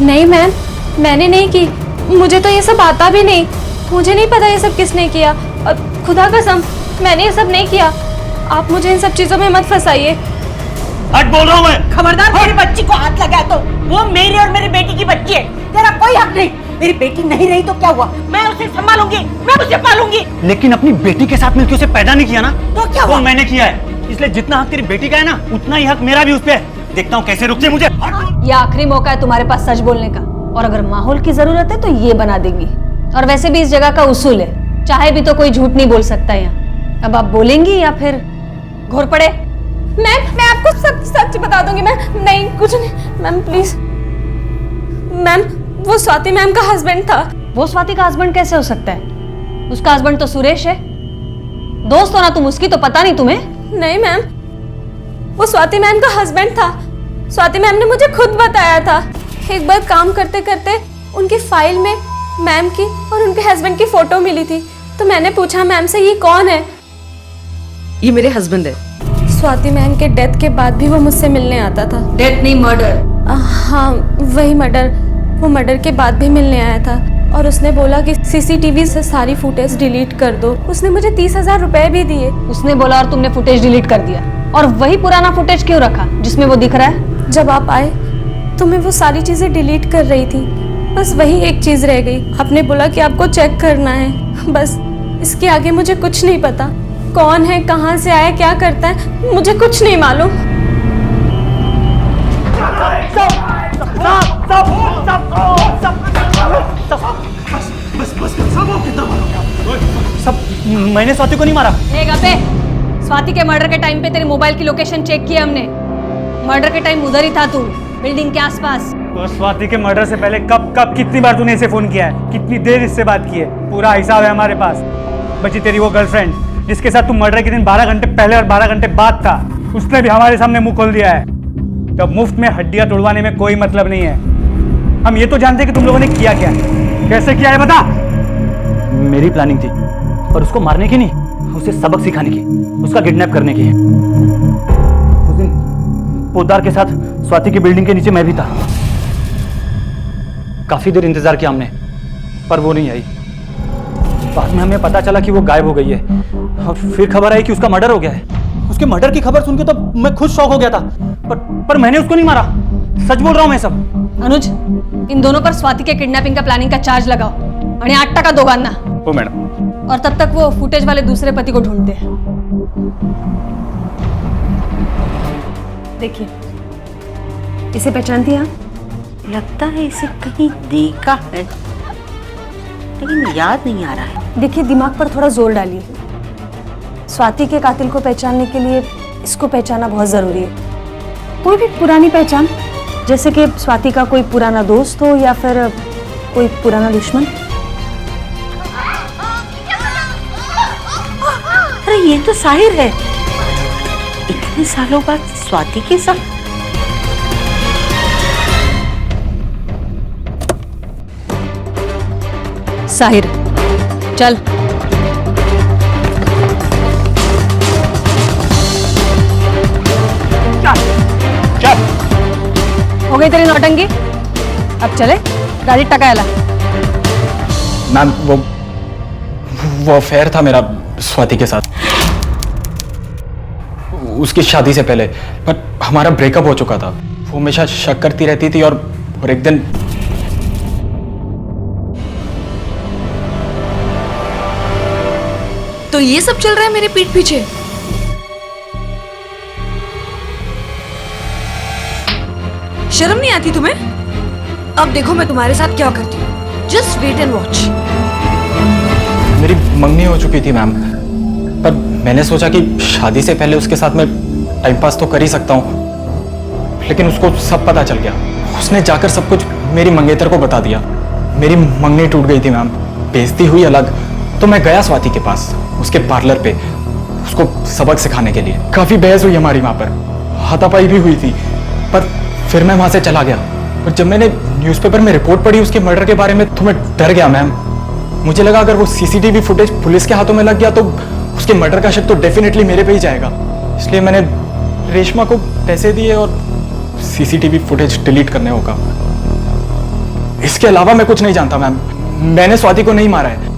नहीं मैम, मैंने नहीं की। मुझे तो ये सब आता भी नहीं। मुझे नहीं पता ये सब किसने किया। खुदा कसम, मैंने ये सब नहीं किया। आप मुझे इन सब चीजों में मत फंसाइए। हट बोल रहा हूँ मैं। खबरदार, मेरी बच्ची को हाथ लगाया तो वो मेरी और मेरी बेटी की बच्ची है, तेरा कोई हक नहीं। मेरी बेटी नहीं रही तो क्या हुआ? मैं उसे संभालूंगी, मैं उसे पालूंगी। लेकिन अपनी बेटी के साथ मिलकर उसे पैदा नहीं किया ना, तो क्या हुआ? वो मैंने किया है। इसलिए जितना हक तेरी बेटी का है ना, उतना ही हक मेरा भी उस पे है। देखता हूँ कैसे रुकते मुझे। ये आखिरी मौका है तुम्हारे पास सच बोलने का, और अगर माहौल की जरूरत है तो ये बना देंगी। और वैसे भी इस जगह का उसूल है, चाहे भी तो कोई झूठ नहीं बोल सकता यहाँ। अब आप बोलेंगी या फिर घोर पड़े? मैं आपको सब सच बता दूंगी। मैं नहीं, कुछ नहीं मैम, प्लीज मैम, वो स्वाति मैम का हस्बैंड था। वो स्वाति का हस्बैंड कैसे हो सकता है? उसका हस्बैंड तो सुरेश है। दोस्त हो ना तुम उसकी, तो पता नहीं तुम्हें? नहीं मैम, वो स्वाति मैम का हस्बैंड था। स्वाति मैम ने मुझे खुद बताया था। एक बार काम करते करते उनकी फाइल में मैम की और उनके हस्बैंड की फोटो मिली थी, तो मैंने पूछा मैम से, ये कौन है? ये मेरे हस्बैंड है। स्वाति मैम के डेथ के बाद भी वो मुझसे मिलने आता था। डेथ नहीं, मर्डर। हाँ वही मर्डर। वो मर्डर के बाद भी मिलने आया था और उसने बोला कि सीसीटीवी से सारी फुटेज डिलीट कर दो। उसने मुझे 30,000 रुपए भी दिए। उसने बोला और तुमने फुटेज डिलीट कर दिया? और वही पुराना फुटेज क्यों रखा जिसमें वो दिख रहा है? जब आप आए तो मैं वो सारी चीजें डिलीट कर रही थी, बस वही एक चीज रह गई। आपने बोला कि आपको चेक करना है, बस इसके आगे मुझे कुछ नहीं पता। कौन है, कहाँ से आया, क्या करता है, मुझे कुछ नहीं मालूम। सब मैंने स्वाति को नहीं मारा। स्वाति के मर्डर के टाइम पे तेरे मोबाइल की लोकेशन चेक की हमने। मर्डर के टाइम उधर ही था तू, बिल्डिंग के आसपास। और स्वाति के मर्डर से पहले कब कितनी बार तूने इसे फोन किया है, कितनी देर इससे बात की है, पूरा हिसाब है हमारे पास। बची तेरी वो गर्लफ्रेंड जिसके साथ तू मर्डर के दिन 12 घंटे पहले और 12 घंटे बाद था, उसने भी हमारे सामने मुंह खोल दिया है। तब मुफ्त में हड्डियां तोड़वाने में कोई मतलब नहीं है। हम ये तो जानते हैं कि तुम लोगों ने किया क्या, कैसे किया है, बता। मेरी प्लानिंग थी, पर उसको मारने की नहीं, उसे सबक सिखाने की, उसका किडनैप करने की। उस दिन पोद्दार के साथ स्वाति की बिल्डिंग के नीचे मैं भी था। काफी देर इंतजार किया हमने, पर वो नहीं आई। बाद में हमें पता चला कि वो गायब हो गई है, और फिर खबर आई कि उसका मर्डर हो गया है। उसके मर्डर की खबर सुनकर तो मैं खुद शॉक हो गया था, पर मैंने उसको नहीं मारा। सच बोल रहा हूं मैं सब। अनुज, इन दोनों पर स्वाति के किडनैपिंग का प्लानिंग का चार्ज लगाओ आणि 8 टका दोघांना। ओ मैडम। और तब तक वो फुटेज वाले दूसरे पति को ढूंढते हैं। देखिए, इसे पहचानती हैं? लगता है इसे कहीं देखा है, लेकिन याद नहीं आ रहा है। देखिए, दिमाग पर थोड़ा जोर डालिए। स्वाति के कातिल को पहचानने के लिए इसको पहचानना बहुत जरूरी है। कोई भी पुरानी पहचान, जैसे कि स्वाति का कोई पुराना दोस्त हो या फिर कोई पुराना दुश्मन। अरे ये तो साहिर है, इतने सालों बाद स्वाति के साथ। साहिर, चल। चल। हो गई तेरी नौटंकी, अब चले, गाड़ी टकायला। मैम, वो अफेयर था मेरा स्वाति के साथ, उसकी शादी से पहले, पर हमारा ब्रेकअप हो चुका था। वो हमेशा शक करती रहती थी और एक दिन तो ये सब चल रहा है मेरे पीठ पीछे। शर्म नहीं आती तुम्हें? अब देखो मैं तुम्हारे साथ क्या करती हूँ। Just wait and watch. मेरी मंगनी हो चुकी थी मैम, पर मैंने सोचा कि शादी से पहले उसके साथ मैं टाइम पास तो कर ही सकता हूँ, लेकिन उसको सब पता चल गया। उसने जाकर सब कुछ मेरी मंगेतर को बता दिया। मेरी मंगनी टूट गई थी मैम, बेइज्जती हुई अलग। तो मैं गया स्वाति के पास, उसके पार्लर पे, उसको सबक सिखाने के लिए। काफी बहस हुई हमारी वहां पर, हाथापाई भी हुई थी, पर फिर मैं वहां से चला गया। पर जब मैंने न्यूज़पेपर में रिपोर्ट पढ़ी उसके मर्डर के बारे में, तो मैं डर गया मैम। मुझे लगा अगर वो सीसीटीवी फुटेज पुलिस के हाथों में लग गया तो उसके मर्डर का शक तो डेफिनेटली मेरे पे ही जाएगा। इसलिए मैंने रेशमा को पैसे दिए और सीसीटीवी फुटेज डिलीट करने होगा। इसके अलावा मैं कुछ नहीं जानता मैम। मैंने स्वाति को नहीं मारा है।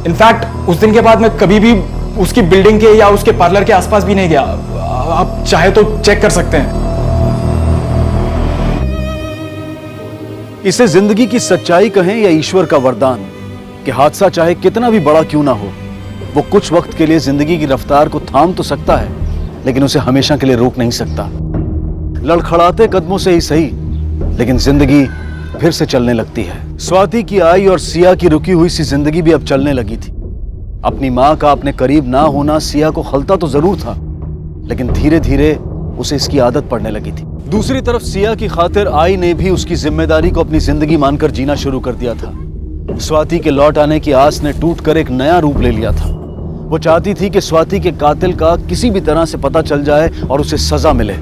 इनफैक्ट उस दिन के बाद मैं कभी भी उसकी बिल्डिंग के या उसके पार्लर के आसपास भी नहीं गया। आप चाहे तो चेक कर सकते हैं। इसे जिंदगी की सच्चाई कहें या ईश्वर का वरदान कि हादसा चाहे कितना भी बड़ा क्यों ना हो, वो कुछ वक्त के लिए जिंदगी की रफ्तार को थाम तो सकता है, लेकिन उसे हमेशा के लिए रोक नहीं सकता। लड़खड़ाते कदमों से ही सही, लेकिन जिंदगी फिर से चलने लगती है। स्वाति की आई और सिया की रुकी हुई सी जिंदगी भी अब चलने लगी थी। अपनी माँ का अपने करीब ना होना सिया को खलता तो जरूर था, लेकिन धीरे धीरे उसे इसकी आदत पड़ने लगी थी। दूसरी तरफ सिया की खातिर आई ने भी उसकी जिम्मेदारी को अपनी जिंदगी मानकर जीना शुरू कर दिया था। स्वाति के लौट आने की आस ने टूटकर एक नया रूप ले लिया था। वो चाहती थी कि स्वाति के कातिल का किसी भी तरह से पता चल जाए और उसे सजा मिले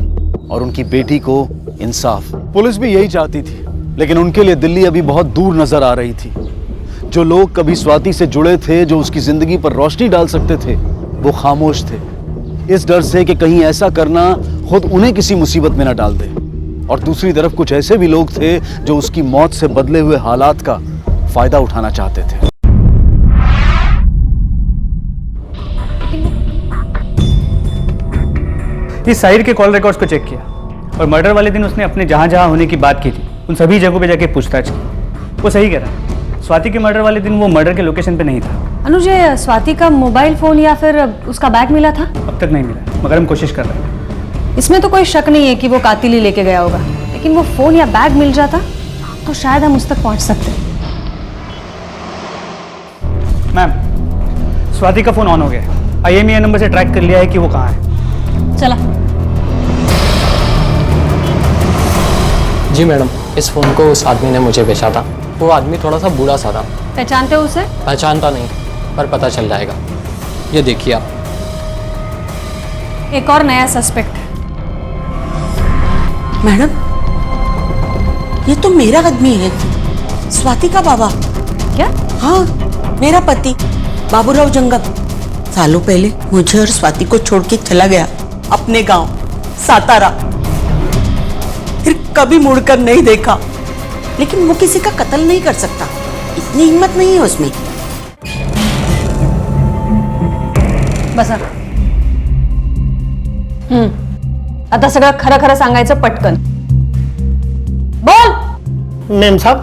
और उनकी बेटी को इंसाफ। पुलिस भी यही चाहती थी, लेकिन उनके लिए दिल्ली अभी बहुत दूर नजर आ रही थी। जो लोग कभी स्वाति से जुड़े थे, जो उसकी जिंदगी पर रोशनी डाल सकते थे, वो खामोश थे, इस डर से कि कहीं ऐसा करना खुद उन्हें किसी मुसीबत में न डाल दे। और दूसरी तरफ कुछ ऐसे भी लोग थे जो उसकी मौत से बदले हुए हालात का फायदा उठाना चाहते थे। इस साहिर के कॉल रिकॉर्ड्स को चेक किया और मर्डर वाले दिन उसने अपने जहां जहां होने की बात की थी उन सभी जगहों पे जाके पूछताछ की। वो सही कह रहा है, स्वाति के मर्डर वाले दिन वो मर्डर के लोकेशन पे नहीं था। अनुज, ये स्वाति का मोबाइल फोन या फिर उसका बैग मिला था? अब तक नहीं मिला, मगर हम कोशिश कर रहे हैं। इसमें तो कोई शक नहीं है कि वो कातिल ही लेके गया होगा, लेकिन वो फोन या बैग मिल जाता तो शायद हम उस तक पहुंच सकते। मैम, स्वाति का फोन ऑन हो गया। IMEI नंबर से ट्रैक कर लिया है कि वो कहाँ है। चला। जी मैडम, इस फ़ोन को उस आदमी ने मुझे बेचा था। वो आदमी थोड़ा सा बूढ़ा सा था। पहचानते हो उसे? पहचानता नहीं, पर पता चल जाएगा। ये देखिए आप। एक और नया सस्पेक्ट। मैडम, ये तो मेरा आदमी है, स्वाति का बाबा। क्या? हाँ, मेरा पति बाबूराव जंगम सालों पहले मुझे और स्वाति को छोड़ के चला गया अपने गांव सातारा। फिर कभी मुड़कर नहीं देखा, लेकिन वो किसी का कत्ल नहीं कर सकता, इतनी हिम्मत नहीं है उसमें। बसा। आता सगळं खरं खरं सांगायचं पटकन। बोल। मैम साहब,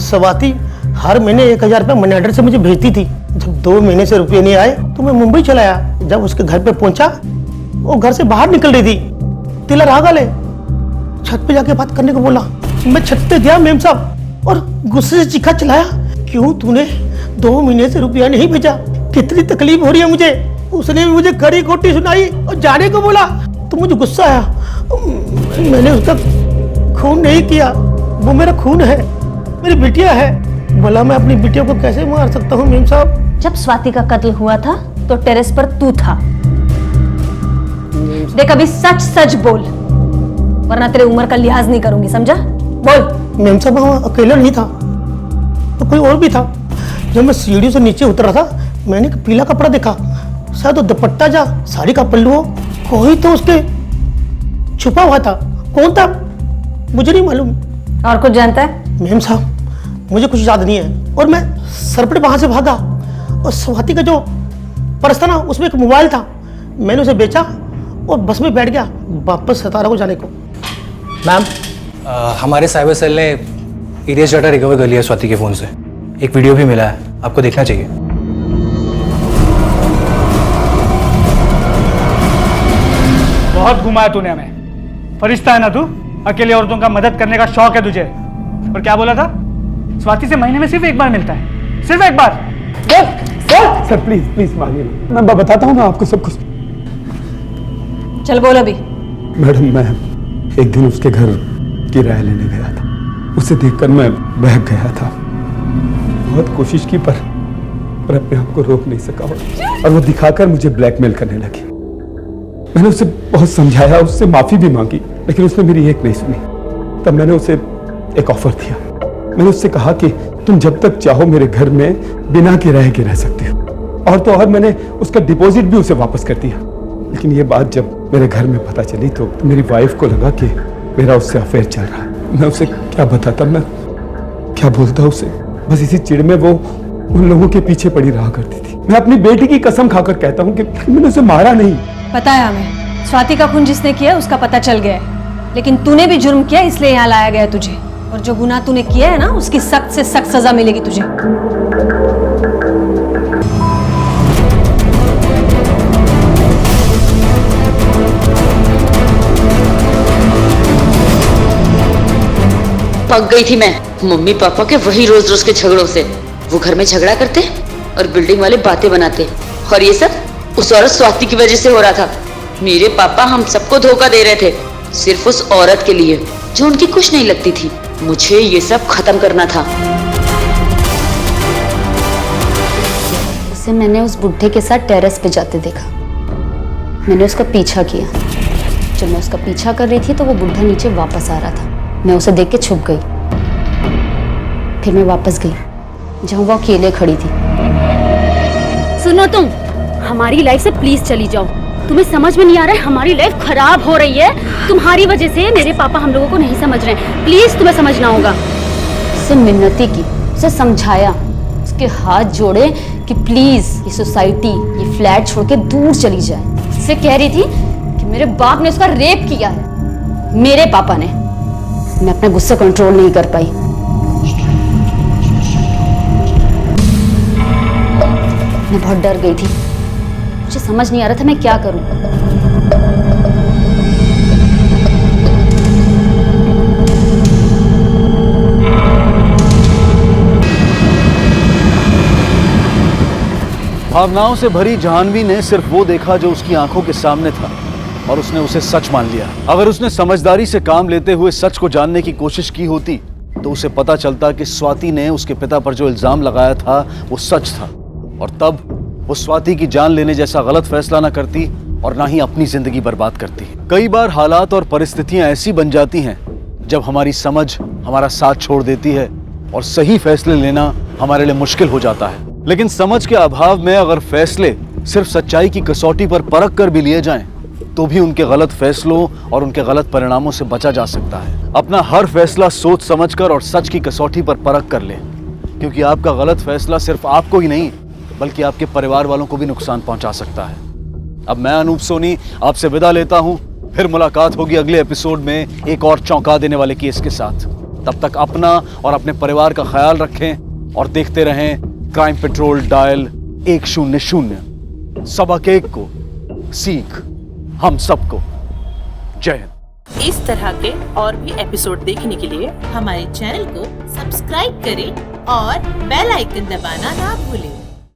स्वाति हर महीने 1000 रुपये मनी ऑर्डर से मुझे भेजती थी। जब 2 महीने से रुपये नहीं आए तो मैं मुंबई चला आया। जब उसके घर पे पहुंचा, वो घर से बाहर निकल रही थी, तिला रागा ले छत पे जाके बात करने को बोला। मैं छत पे गया मैम साहब और गुस्से से चीखा चिल्लाया, क्यों तूने 2 महीने से रुपया नहीं भेजा, कितनी तकलीफ हो रही है मुझे। उसने भी मुझे कड़ी कोटी सुनाई और जाने को बोला तो मुझे गुस्सा आया। मैंने उसका खून नहीं किया, वो मेरा खून है, मेरी बिटिया है। बोला मैं अपनी बिटिया को कैसे मार सकता हूँ मैम साहब। जब स्वाति का कत्ल हुआ था तो टेरेस पर तू था। देख, अभी सच सच बोल, वरना तेरे उम्र का लिहाज नहीं करूंगी, समझा? बोल। मैम साहब, वहाँ अकेला नहीं था, तो कोई और भी था। जब मैं सीढ़ी से नीचे उतरा था, मैंने एक पीला कपड़ा देखा, शायद वो दुपट्टा जा साड़ी का पल्लू हो, कोई तो उसके छुपा हुआ था। कौन था मुझे नहीं मालूम। और कुछ जानता है? मैम साहब, मुझे कुछ याद नहीं है और मैं सरपट वहां से भागा और स्वाति का जो पर्स था ना, उसमें एक मोबाइल था। मैंने उसे बेचा और बस में बैठ गया वापस सतारा को जाने को। मैम, हमारे साइबर सेल ने इरेज डाटा रिकवर कर लिया स्वाति के फ़ोन से। एक वीडियो भी मिला है, आपको देखना चाहिए। बहुत घुमाया तूने हमें। फरिश्ता है ना तू? अकेले औरतों का मदद करने का शौक है तुझे। और क्या बोला था? स्वाति से महीने में सिर्फ एक बार मिलता है, सिर्फ एक बार। सर प्लीज प्लीज मानिए, मैं बताता हूँ ना आपको सब कुछ। चल बोल अभी। मैडम, मैं एक दिन उसके घर किराया लेने गया था। उसे देखकर मैं बहक गया था। बहुत कोशिश की पर अपने आप को रोक नहीं सका और वो दिखाकर मुझे ब्लैकमेल करने लगी। मैंने उसे बहुत समझाया, उससे माफी भी मांगी, लेकिन उसने मेरी एक नहीं सुनी। तब मैंने उसे एक ऑफर दिया। मैंने उससे कहा कि तुम जब तक चाहो मेरे घर में बिना किराए के रह सकते हो। और तो और मैंने उसका डिपॉजिट भी उसे वापस कर दिया। लेकिन ये बात जब मेरे घर में पता चली तो मेरी वाइफ को लगा कि मेरा उससे अफेयर चल रहा है। मैं उसे क्या बताता, मैं क्या बोलता उसे। बस इसी चिढ़ में वो उन लोगों के पीछे पड़ी रहा करती थी। मैं अपनी बेटी की कसम खाकर कहता हूँ कि मैंने उसे मारा नहीं। पता है हमें, स्वाति का खून जिसने किया उसका पता चल गया है, लेकिन तूने भी जुर्म किया, इसलिए यहाँ लाया गया तुझे। और जो गुनाह तूने किया है ना, उसकी सख्त से सख्त सजा मिलेगी तुझे। पक गई थी मैं मम्मी पापा के वही रोज रोज के झगड़ों से। वो घर में झगड़ा करते और बिल्डिंग वाले बातें बनाते, और ये सब उस औरत स्वाति की वजह से हो रहा था। मेरे पापा हम सबको धोखा दे रहे थे सिर्फ उस औरत के लिए जो उनकी कुछ नहीं लगती थी। मुझे ये सब खत्म करना था। उसे मैंने उस बुढ़े के साथ टेरेस पे जाते देखा। मैंने उसका पीछा किया। जब मैं उसका पीछा कर रही थी तो वो बुढ़ा नीचे वापस आ रहा था। मैं उसे देख के छुप गई। फिर मैं वापस गई जहां वो अकेले खड़ी थी। सुनो तुम, हमारी लाइफ से प्लीज चली जाओ। तुम्हें समझ में नहीं आ रहा है, हमारी लाइफ खराब हो रही है। तुम्हारी वजह से मेरे पापा हम लोगों को नहीं समझ रहे हैं। प्लीज तुम्हें समझना होगा। उसे मिन्नती की, उसे समझाया, उसके हाथ जोड़े कि प्लीज ये सोसाइटी, ये फ्लैट छोड़ के दूर चली जाए। उससे कह रही थी कि मेरे बाप ने उसका रेप किया है, मेरे पापा ने। मैं अपना गुस्सा कंट्रोल नहीं कर पाई। मैं बहुत डर गई थी। मुझे समझ नहीं आ रहा था मैं क्या करूं। भावनाओं से भरी जाह्नवी ने सिर्फ वो देखा जो उसकी आंखों के सामने था, और उसने उसे सच मान लिया। अगर उसने समझदारी से काम लेते हुए सच को जानने की कोशिश की होती तो उसे पता चलता कि स्वाति ने उसके पिता पर जो इल्जाम लगाया था वो सच था, और तब वो स्वाति की जान लेने जैसा गलत फैसला ना करती और ना ही अपनी जिंदगी बर्बाद करती। कई बार हालात और परिस्थितियां ऐसी बन जाती हैं जब हमारी समझ हमारा साथ छोड़ देती है और सही फैसले लेना हमारे लिए मुश्किल हो जाता है। लेकिन समझ के अभाव में अगर फैसले सिर्फ सच्चाई की कसौटी पर परख कर भी लिए जाएं, तो भी उनके गलत फैसलों और उनके गलत परिणामों से बचा जा सकता है। अपना हर फैसला सोच समझकर और सच की कसौटी पर परख कर लें, क्योंकि आपका गलत फैसला सिर्फ आपको ही नहीं बल्कि आपके परिवार वालों को भी नुकसान पहुंचा सकता है। अब मैं अनूप सोनी आपसे विदा लेता हूं। फिर मुलाकात होगी अगले एपिसोड में एक और चौंका देने वाले केस के साथ। तब तक अपना और अपने परिवार का ख्याल रखें और देखते रहें क्राइम पेट्रोल डायल 100। सबक एक को सीख हम सबको। जय हिंद। इस तरह के और भी एपिसोड देखने के लिए हमारे चैनल को सब्सक्राइब करें और बेल आइकन दबाना ना भूलें।